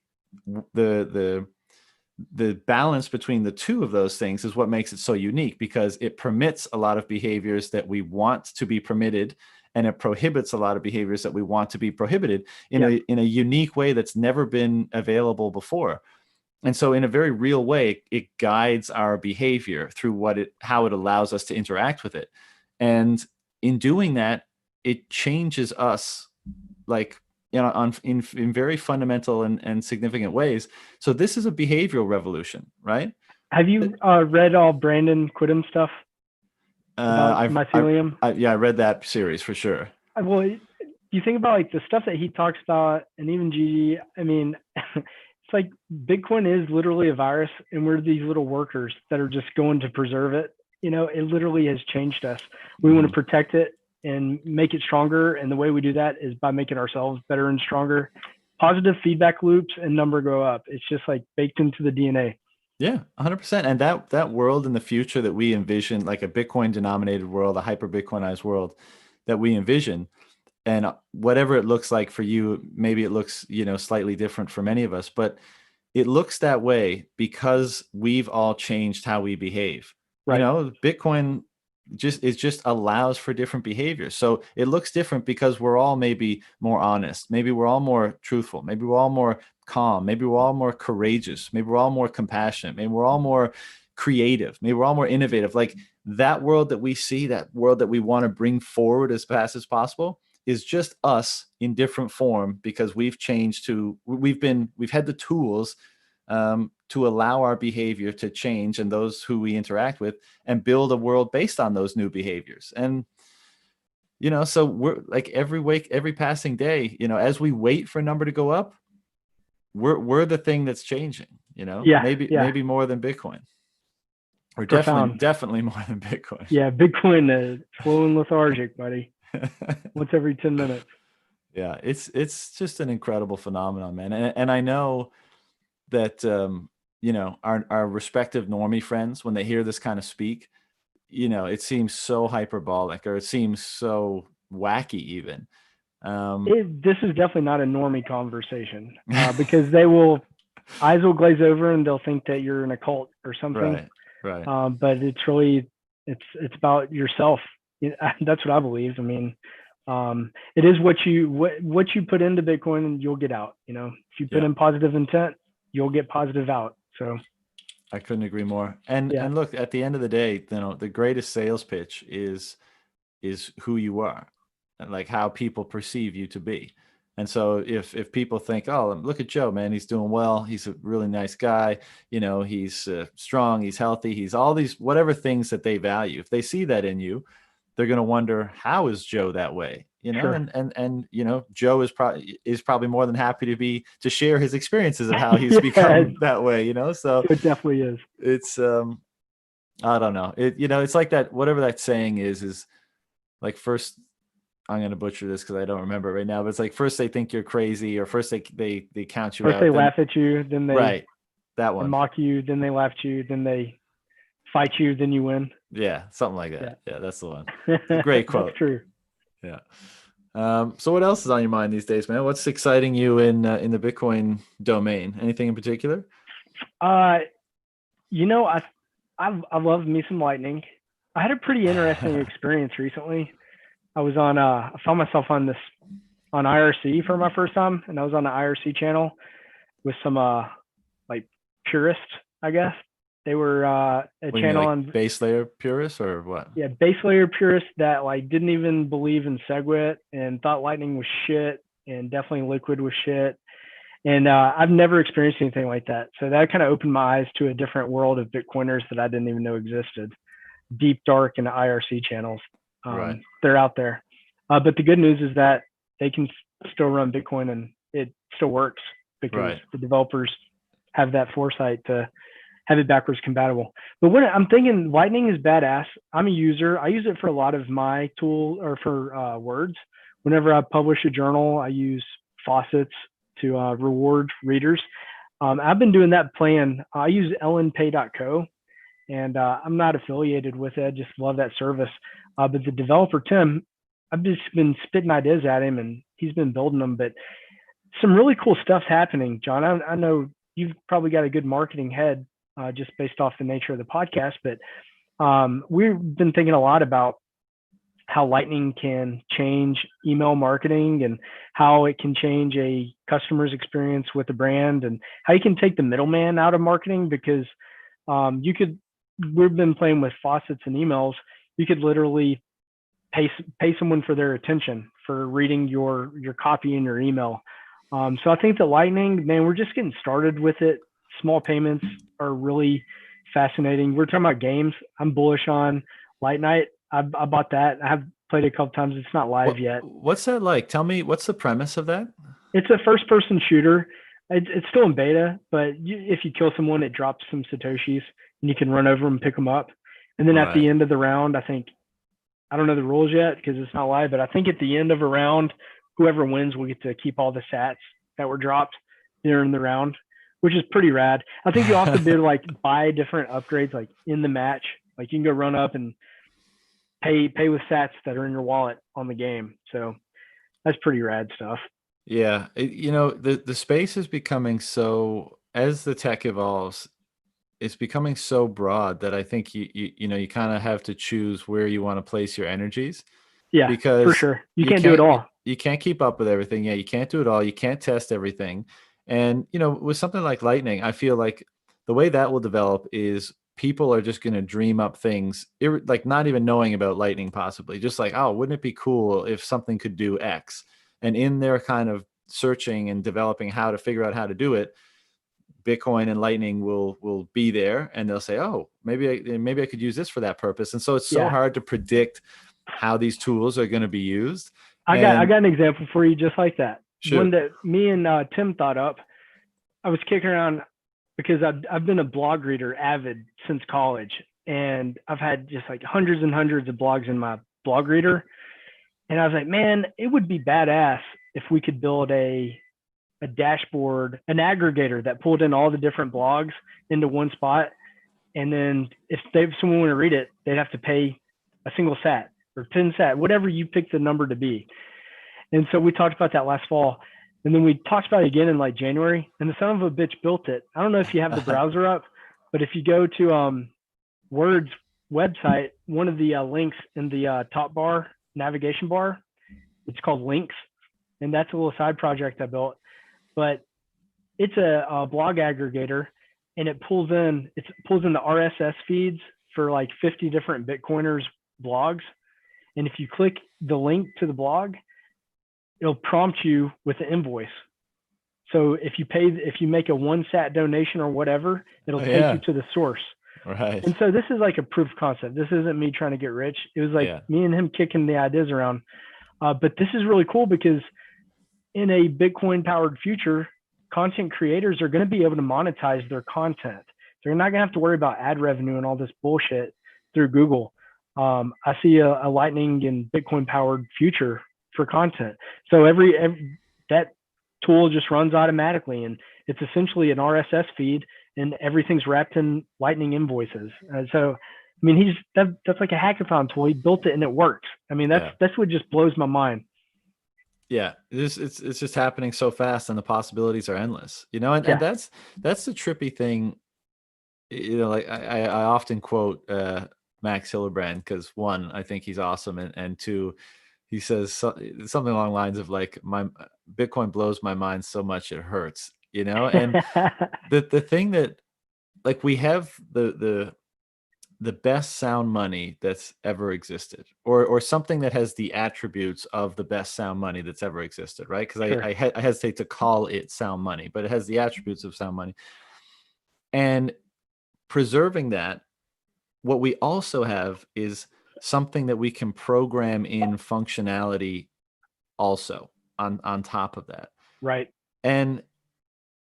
the balance between the two of those things is what makes it so unique, because it permits a lot of behaviors that we want to be permitted, and it prohibits a lot of behaviors that we want to be prohibited in a unique way that's never been available before. And so in a very real way, it guides our behavior through how it allows us to interact with it. And in doing that, it changes us like, in very fundamental and significant ways. So this is a behavioral revolution, right? Have you read all Brandon Quittem stuff? Mycelium? I read that series for sure. Well, you think about like the stuff that he talks about, and even Gigi, I mean, it's like Bitcoin is literally a virus, and we're these little workers that are just going to preserve it. It literally has changed us. We want to protect it and make it stronger. And the way we do that is by making ourselves better and stronger. Positive feedback loops and number go up. It's just like baked into the DNA. Yeah, 100%. And that world in the future that we envision, like a Bitcoin denominated world, a hyper Bitcoinized world that we envision, and whatever it looks like for you, maybe it looks, slightly different for many of us, but it looks that way because we've all changed how we behave. Right. Bitcoin just allows for different behaviors. So it looks different because we're all maybe more honest. Maybe we're all more truthful. Maybe we're all more calm. Maybe we're all more courageous. Maybe we're all more compassionate. Maybe we're all more creative. Maybe we're all more innovative. Like that world that we see, that world that we want to bring forward as fast as possible is just us in different form because we've changed we've had the tools to allow our behavior to change and those who we interact with and build a world based on those new behaviors. And, so we're like every passing day, as we wait for a number to go up, we're the thing that's changing, Yeah. maybe more than Bitcoin. Or Profound. definitely more than Bitcoin. Yeah. Bitcoin is slow and lethargic, buddy. Once every 10 minutes. Yeah. It's just an incredible phenomenon, man. And I know that, our respective normie friends, when they hear this kind of speak, it seems so hyperbolic or it seems so wacky even. This is definitely not a normie conversation because eyes will glaze over and they'll think that you're in a cult or something. Right. But it's really, it's about yourself. That's what I believe. I mean, it is what you put into Bitcoin and you'll get out. If you put in positive intent, you'll get positive out. So I couldn't agree more. And look, at the end of the day, the greatest sales pitch is who you are and like how people perceive you to be. And so if people think, oh, look at Joe, man, he's doing well. He's a really nice guy. He's strong. He's healthy. He's all these whatever things that they value. If they see that in you, they're going to wonder, how is Joe that way? Sure. And Joe is probably more than happy to share his experiences of how he's become that way. So it definitely is. It's I don't know. It's like that. Whatever that saying is like first. I'm going to butcher this because I don't remember it right now, but it's like first they think you're crazy, or first they count you first out. First they laugh at you, then they that one mock you, then they laugh at you, then they fight you, then you win. Yeah, something like that. Yeah, that's the one. A great quote. That's true. Yeah. So what else is on your mind these days, man? What's exciting you in the Bitcoin domain? Anything in particular? I love me some Lightning. I had a pretty interesting experience recently. I found myself on IRC for my first time, and I was on the IRC channel with some like purists, I guess. They were a channel on base layer purists or what? Yeah, base layer purists that like didn't even believe in SegWit and thought Lightning was shit and definitely Liquid was shit. And I've never experienced anything like that. So that kind of opened my eyes to a different world of Bitcoiners that I didn't even know existed. Deep, dark, and IRC channels. Right. They're out there. But the good news is that they can still run Bitcoin and it still works because the developers have that foresight to have it backwards compatible. But when I'm thinking Lightning is badass, I'm a user. I use it for a lot of my tool or for words. Whenever I publish a journal, I use faucets to reward readers. I've been doing that plan. I use lnpay.co, and I'm not affiliated with it. I just love that service. But the developer, Tim, I've just been spitting ideas at him, and he's been building them. But some really cool stuff's happening, John. I know you've probably got a good marketing head just based off the nature of the podcast, but we've been thinking a lot about how Lightning can change email marketing and how it can change a customer's experience with the brand and how you can take the middleman out of marketing because we've been playing with faucets and emails. You could literally pay someone for their attention for reading your copy in your email. So I think the Lightning, man, we're just getting started with it. Small payments are really fascinating. We're talking about games. I'm bullish on Light Night. I bought that. I have played it a couple times. It's not live yet. What's that like? Tell me, what's the premise of that? It's a first-person shooter. It's still in beta, but if you kill someone, it drops some Satoshis, and you can run over them and pick them up. And then at the end of the round, I don't know the rules yet because it's not live, but I think at the end of a round, whoever wins will get to keep all the sats that were dropped during the round, which is pretty rad. I think you also be able to like buy different upgrades like in the match. Like you can go run up and pay with sats that are in your wallet on the game. So that's pretty rad stuff. Yeah, the space is becoming so, as the tech evolves, it's becoming so broad that I think you kind of have to choose where you want to place your energies, Yeah, for because sure. You can't do it all. you can't keep up with everything. Yeah, you can't do it all. You can't test everything. And with something like Lightning, I feel like the way that will develop is people are just going to dream up things, like not even knowing about Lightning possibly, just like, oh, wouldn't it be cool if something could do X? And in their kind of searching and developing how to figure out how to do it, Bitcoin and Lightning will be there, and they'll say, oh, maybe I could use this for that purpose. And so it's so hard to predict how these tools are going to be used. I got an example for you just like that. Sure. One that me and Tim thought up. I was kicking around because I've been a blog reader avid since college, and I've had just like hundreds and hundreds of blogs in my blog reader. And I was like, man, it would be badass if we could build a dashboard, an aggregator that pulled in all the different blogs into one spot. And then if someone want to read it, they'd have to pay a single sat or 10 sat, whatever you pick the number to be. And so we talked about that last fall. And then we talked about it again in like January, and the son of a bitch built it. I don't know if you have the browser up, but if you go to Word's website, one of the links in the top bar, navigation bar, it's called links. And that's a little side project I built. But it's a blog aggregator, and it pulls in the RSS feeds for like 50 different Bitcoiners blogs. And if you click the link to the blog, it'll prompt you with an invoice. So if you make a 1 sat donation or whatever, it'll take you to the source. Right. And so this is like a proof of concept. This isn't me trying to get rich. It was like me and him kicking the ideas around. But this is really cool because in a Bitcoin powered future, content creators are going to be able to monetize their content. They're not going to have to worry about ad revenue and all this bullshit through Google. I see a Lightning and Bitcoin powered future for content. So every that tool just runs automatically, and it's essentially an RSS feed, and everything's wrapped in Lightning invoices. So, I mean, that's like a hackathon tool. He built it and it works. I mean, that's what just blows my mind. Yeah, it's just happening so fast, and the possibilities are endless. And that's the trippy thing. Like I often quote Max Hillerbrand because, one, I think he's awesome, and two, he says something along the lines of like, my Bitcoin blows my mind so much it hurts, and the thing that, like, we have the best sound money that's ever existed, or something that has the attributes of the best sound money that's ever existed, right? Because I hesitate to call it sound money, but it has the attributes of sound money. And preserving that, what we also have is something that we can program in functionality also on top of that. Right. And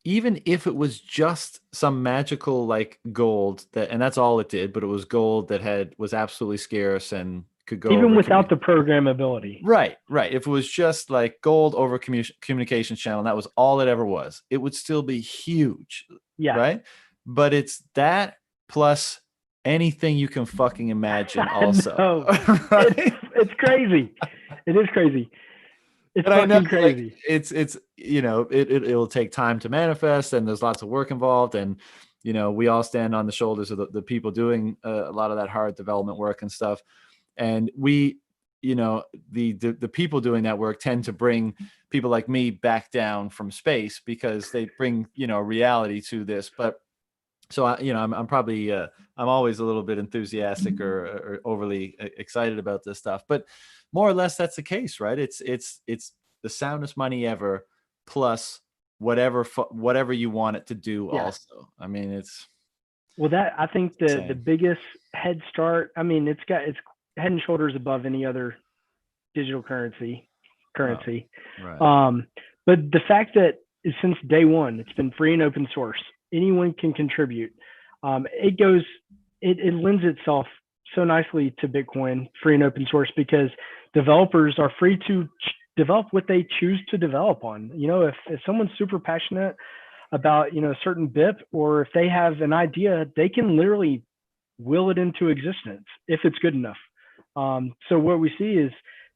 even if it was just some magical like gold and that's all it did, but it was gold that was absolutely scarce and could go even without the programmability. Right. If it was just like gold over communications channel, and that was all it ever was, it would still be huge. Yeah. Right. But it's that plus anything you can fucking imagine also. Right? It's crazy. It is crazy. It's fucking crazy. Like, it's it'll take time to manifest, and there's lots of work involved, and we all stand on the shoulders of the people doing a lot of that hard development work and stuff. And we, the people doing that work tend to bring people like me back down from space because they bring reality to this. But so I'm probably I'm always a little bit enthusiastic or overly excited about this stuff, but more or less that's the case, right? It's the soundest money ever plus whatever you want it to do. Also, I mean, I think the biggest head start. I mean, it's head and shoulders above any other digital currency. Right. But the fact that since day one, it's been free and open source. Anyone can contribute. It lends itself so nicely to Bitcoin, free and open source, because developers are free to develop what they choose to develop on. If someone's super passionate about, a certain BIP, or if they have an idea, they can literally will it into existence if it's good enough. So what we see is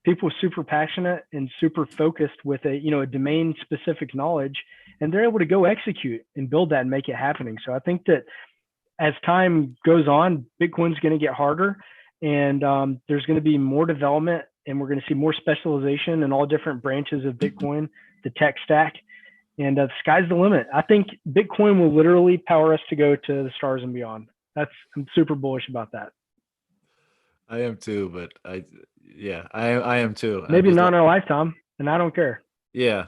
people super passionate and super focused with a domain specific knowledge, and they're able to go execute and build that and make it happening. So I think that as time goes on, Bitcoin's going to get harder, and there's going to be more development, and we're going to see more specialization in all different branches of Bitcoin, the tech stack, and the sky's the limit. I think Bitcoin will literally power us to go to the stars and beyond. I'm super bullish about that. I am too, but I am too. Maybe not in our lifetime, and I don't care. Yeah.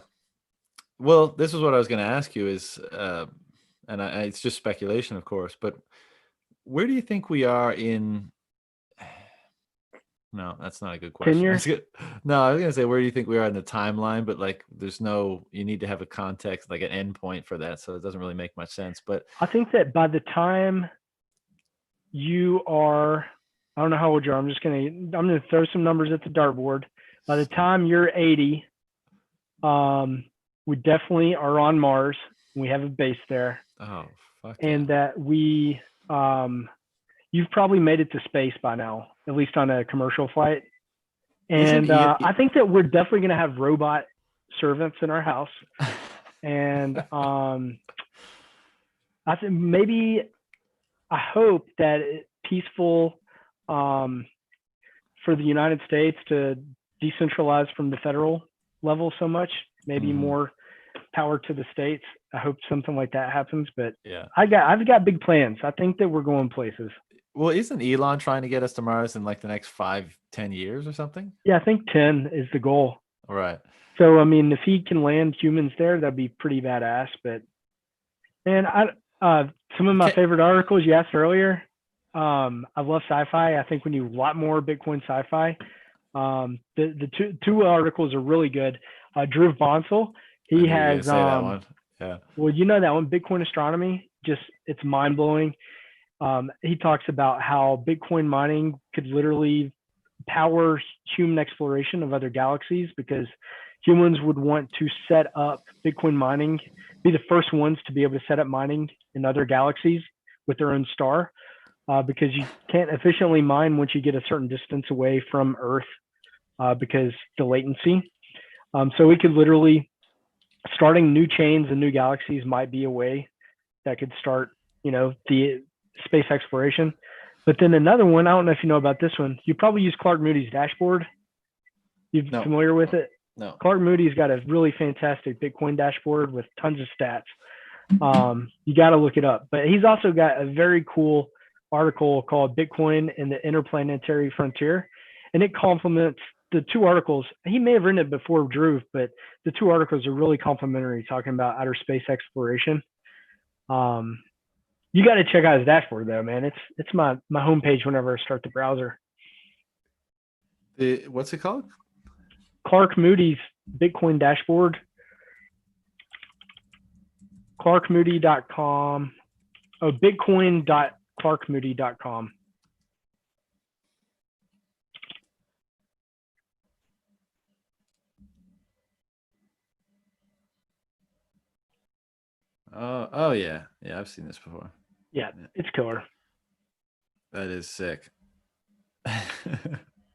Well, this is what I was going to ask you is, and it's just speculation, of course, but where do you think we are in? No, that's not a good question. No, I was going to say, where do you think we are in the timeline? But like, you need to have a context, like an endpoint for that. So it doesn't really make much sense. But I think that by the time you are, I don't know how old you are. I'm going to throw some numbers at the dartboard. By the time you're 80, we definitely are on Mars. We have a base there. Oh, fuck. And that you've probably made it to space by now, at least on a commercial flight. And I think that we're definitely going to have robot servants in our house. And I think I hope that it's peaceful for the United States to decentralize from the federal level so much, maybe more power to the states. I hope something like that happens, but yeah, I've got big plans. I think that we're going places. Well, isn't Elon trying to get us to Mars in like the next 5-10 years or something? Yeah, I think 10 is the goal. All right. So, I mean, if he can land humans there, that'd be pretty badass. But, man, some of my favorite articles you asked earlier, I love sci-fi. I think we need a lot more Bitcoin sci-fi. The two articles are really good. Drew Bonsall, he has say that one. Yeah. Well, that one, Bitcoin astronomy, it's mind-blowing. He talks about how Bitcoin mining could literally power human exploration of other galaxies, because humans would want to set up Bitcoin mining, be the first ones to be able to set up mining in other galaxies with their own star, because you can't efficiently mine once you get a certain distance away from Earth, because the latency. So we could literally, starting new chains and new galaxies might be a way that could start, the space exploration. But then another one, I don't know if you know about this one. You probably use Clark Moody's dashboard. You familiar with it? No. Clark Moody's got a really fantastic Bitcoin dashboard with tons of stats. You got to look it up. But he's also got a very cool article called Bitcoin and the Interplanetary Frontier. And it complements the two articles. He may have written it before Drew, but the two articles are really complementary, talking about outer space exploration. You got to check out his dashboard though, man. It's my homepage whenever I start the browser. What's it called? Clark Moody's Bitcoin dashboard. ClarkMoody.com. Oh, bitcoin.clarkmoody.com. Oh yeah. Yeah, I've seen this before. Yeah, it's killer. That is sick.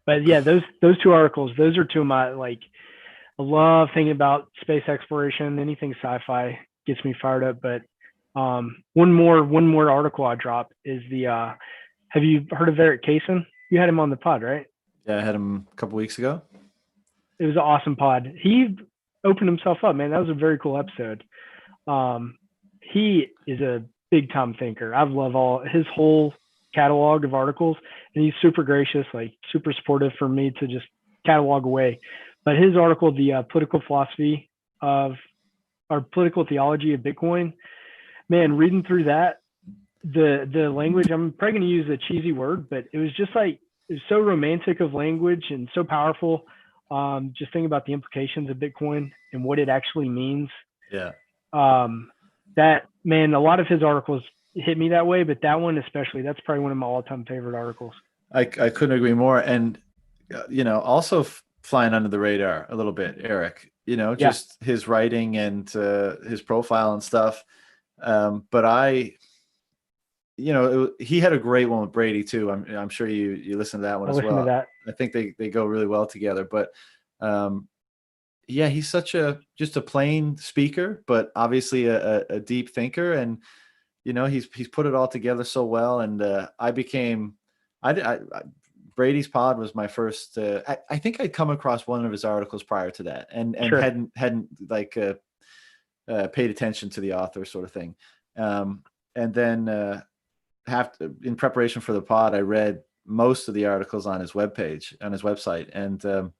But yeah, those two articles, those are two of my, I love thinking about space exploration. Anything sci-fi gets me fired up. But one more article I dropped is have you heard of Eric Kaysen? You had him on the pod, right? Yeah, I had him a couple weeks ago. It was an awesome pod. He opened himself up, man. That was a very cool episode. He is a big time thinker. I love all his whole catalog of articles, and he's super gracious, super supportive for me to just catalog away. But his article, the political philosophy of, or political theology of Bitcoin, man, reading through that, the language, I'm probably going to use a cheesy word, but it was just it was so romantic of language and so powerful. Just thinking about the implications of Bitcoin and what it actually means. Yeah. That, man, a lot of his articles hit me that way, but that one especially, that's probably one of my all-time favorite articles. I couldn't agree more. And, also flying under the radar a little bit, Eric, you know, Yeah. just his writing and his profile and stuff. But you know, he had a great one with Brady too. I'm sure you listened to that one I'll as listen to well. that. I think they go really well together. But yeah, he's such just a plain speaker, but obviously a deep thinker, and you know, he's put it all together so well. And I became, Brady's Pod was my first. I think I'd come across one of his articles prior to that, and Sure. hadn't like paid attention to the author, sort of thing. And then in preparation for the pod, I read most of the articles on his webpage, on his website, and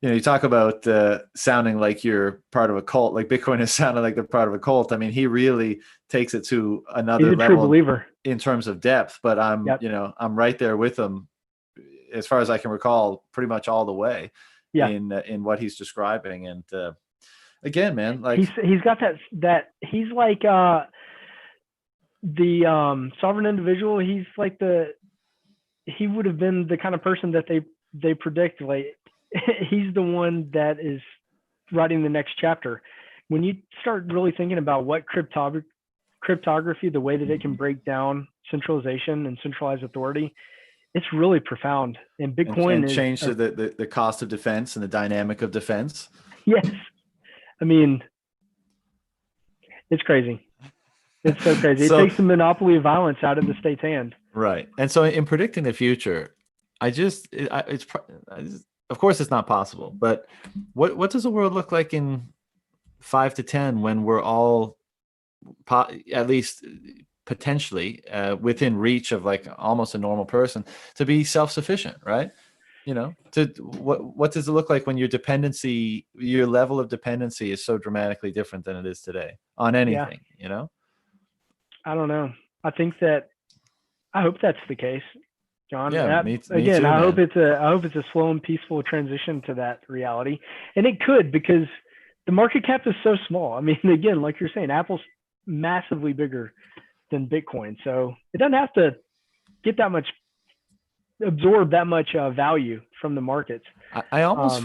you know, you talk about sounding like you're part of a cult, like Bitcoin is sounding like they're part of a cult. I mean, he really takes it to He's another a true level believer. in terms of depth. But Yep. you know, I'm right there with him, as far as I can recall, pretty much all the way Yeah. in what he's describing. And again, man, like He's got that he's like the sovereign individual. He's like he would have been the kind of person that they predict. Like he's the one that is writing the next chapter. When you start really thinking about what cryptography, the way that it can break down centralization and centralized authority, it's really profound. And Bitcoin and is change the cost of defense and the dynamic of defense. yes. I mean, it's crazy. It's so crazy. It takes the monopoly of violence out of the state's hand. Right. And so in predicting the future, it's of course it's not possible, but what does the world look like in 5 to 10 when we're all at least potentially within reach of like almost a normal person to be self-sufficient, right? You know, what does it look like when your level of dependency is so dramatically different than it is today on anything, you know? I don't know. I hope that's the case, John. Yeah, me again, too, I man. hope it's a slow and peaceful transition to that reality, and it could, because the market cap is so small. I mean, again, like you're saying, Apple's massively bigger than Bitcoin, so it doesn't have to absorb that much value from the markets. I almost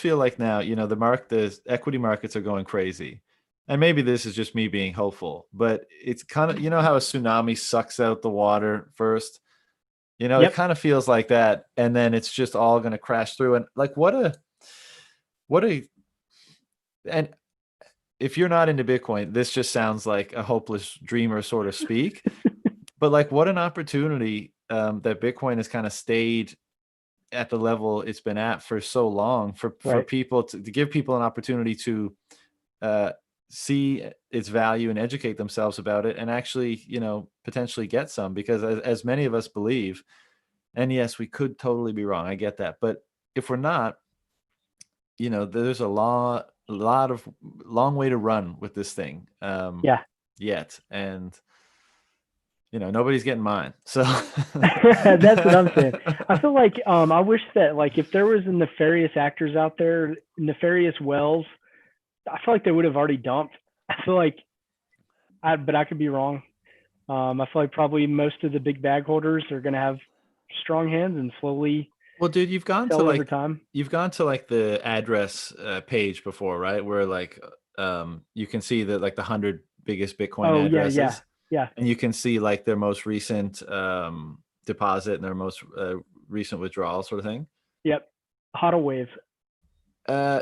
feel like now, you know, the equity markets are going crazy. And maybe this is just me being hopeful, but it's kind of, you know, how a tsunami sucks out the water first. You know, It kind of feels like that, and then it's just all going to crash through. And like, and if you're not into Bitcoin, this just sounds like a hopeless dreamer sort of speak. But like, what an opportunity that Bitcoin has kind of stayed at the level it's been at for so long, for people to give people an opportunity to see its value and educate themselves about it, and actually, you know, potentially get some, because as many of us believe, and yes, we could totally be wrong, I get that, but if we're not, you know, there's a long way to run with this thing yet, and you know, nobody's getting mine, so that's what I'm saying. I feel like I wish that, like, if there was nefarious actors out there, nefarious wells, I feel like they would have already dumped. I feel like but I could be wrong. I feel like probably most of the big bag holders are going to have strong hands and slowly. Well, dude, you've gone to over time. You've gone to like the address page before, right? Where like you can see that like the 100 biggest Bitcoin addresses. Yeah. And you can see like their most recent deposit and their most recent withdrawal, sort of thing. Yep. HODL wave.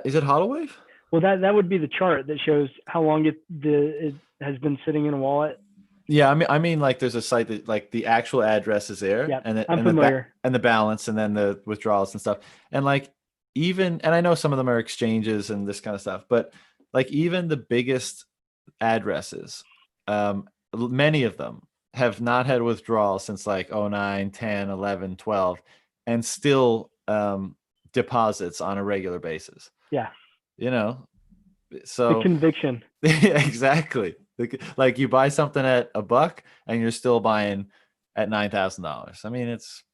Is it HODL wave? Well, that would be the chart that shows how long it has been sitting in a wallet. Yeah, I mean, like there's a site that like the actual address is there, yep. and I'm familiar. And the balance, and then the withdrawals and stuff, and like and I know some of them are exchanges and this kind of stuff, but like even the biggest addresses, many of them have not had withdrawals since like 09, 10, 11, 12, and still deposits on a regular basis. Yeah. You know, so the conviction. Yeah, exactly. Like you buy something at $1 and you're still buying at $9,000. I mean, it's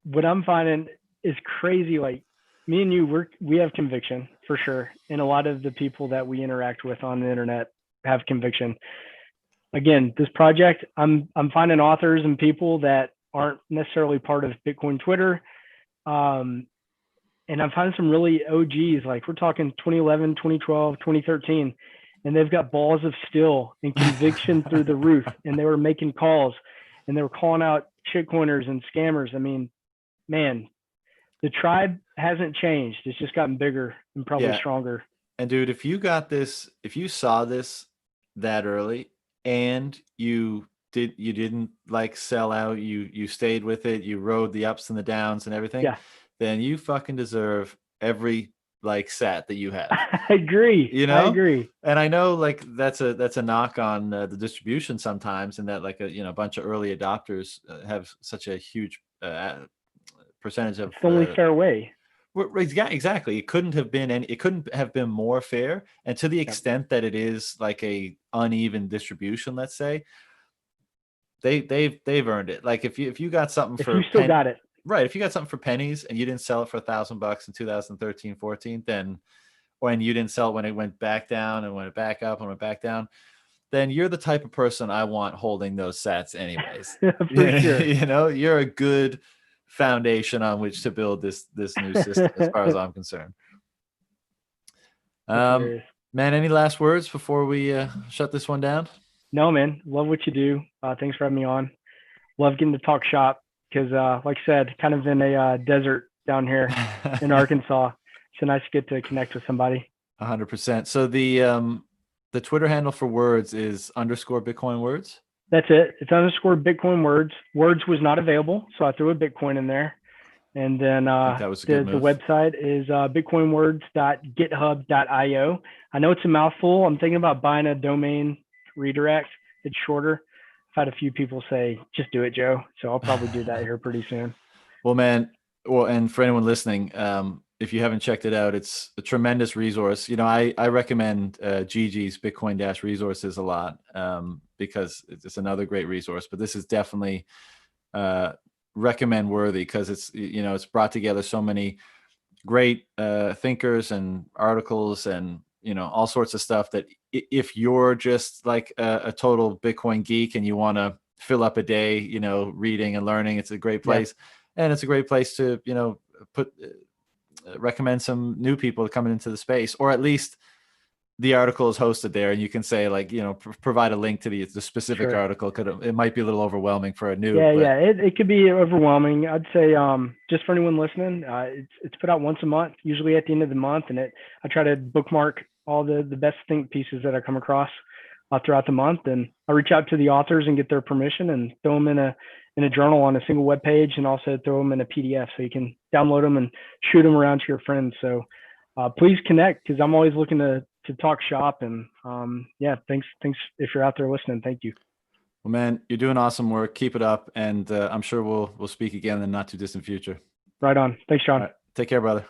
what I'm finding is crazy. Like me and you, we have conviction for sure, and a lot of the people that we interact with on the internet have conviction. Again, this project, I'm finding authors and people that aren't necessarily part of Bitcoin Twitter, and and I'm finding some really OGs, like we're talking 2011, 2012, 2013, and they've got balls of steel and conviction through the roof, and they were making calls, and they were calling out shitcoiners and scammers. I mean, man, the tribe hasn't changed. It's just gotten bigger and probably stronger. And dude, if you saw this that early and you didn't like sell out, you stayed with it, you rode the ups and the downs and everything, Yeah. then you fucking deserve every like sat that you have. I agree. You know? I agree. And I know like that's a knock on the distribution sometimes, and that like a bunch of early adopters have such a huge percentage of It's the only fair way. exactly. It couldn't have been more fair. And to the extent that it is like a uneven distribution, let's say, they've earned it. Like if you got something for you still got it. Right. If you got something for pennies and you didn't sell it for $1,000 in 2013, 14, then when you didn't sell it when it went back down and went back up and went back down, then you're the type of person I want holding those sats anyways. For sure. You know, you're a good foundation on which to build this new system as far as I'm concerned. Man, any last words before we shut this one down? No, man. Love what you do. Thanks for having me on. Love getting to talk shop because, like I said, kind of in a desert down here in Arkansas. So nice to get to connect with somebody. 100%. So the Twitter handle for Words is _Bitcoin Words. That's it. It's _Bitcoin Words. Words was not available, so I threw a Bitcoin in there. And then that was a good move. The website is bitcoinwords.github.io. I know it's a mouthful. I'm thinking about buying a domain redirect. It's shorter. I've had a few people say, just do it, Joe. So I'll probably do that here pretty soon. Well, man, and for anyone listening, if you haven't checked it out, it's a tremendous resource. You know, I recommend Gigi's Bitcoin Resources a lot because it's another great resource. But this is definitely recommend worthy because it's brought together so many great thinkers and articles and all sorts of stuff that if you're just like a total Bitcoin geek and you want to fill up a day, reading and learning, it's a great place. Yeah. And it's a great place to recommend some new people coming into the space, or at least the article is hosted there and you can say like, provide a link to the specific article. It might be a little overwhelming for a new. Yeah. It could be overwhelming. I'd say just for anyone listening, it's put out once a month, usually at the end of the month. And I try to bookmark all the best think pieces that I come across throughout the month. And I reach out to the authors and get their permission and throw them in a journal on a single web page, and also throw them in a PDF so you can download them and shoot them around to your friends. So please connect because I'm always looking to talk shop. And thanks if you're out there listening. Thank you. Well, man, you're doing awesome work. Keep it up, and I'm sure we'll speak again in the not too distant future. Right on. Thanks, Sean. All right. Take care, brother.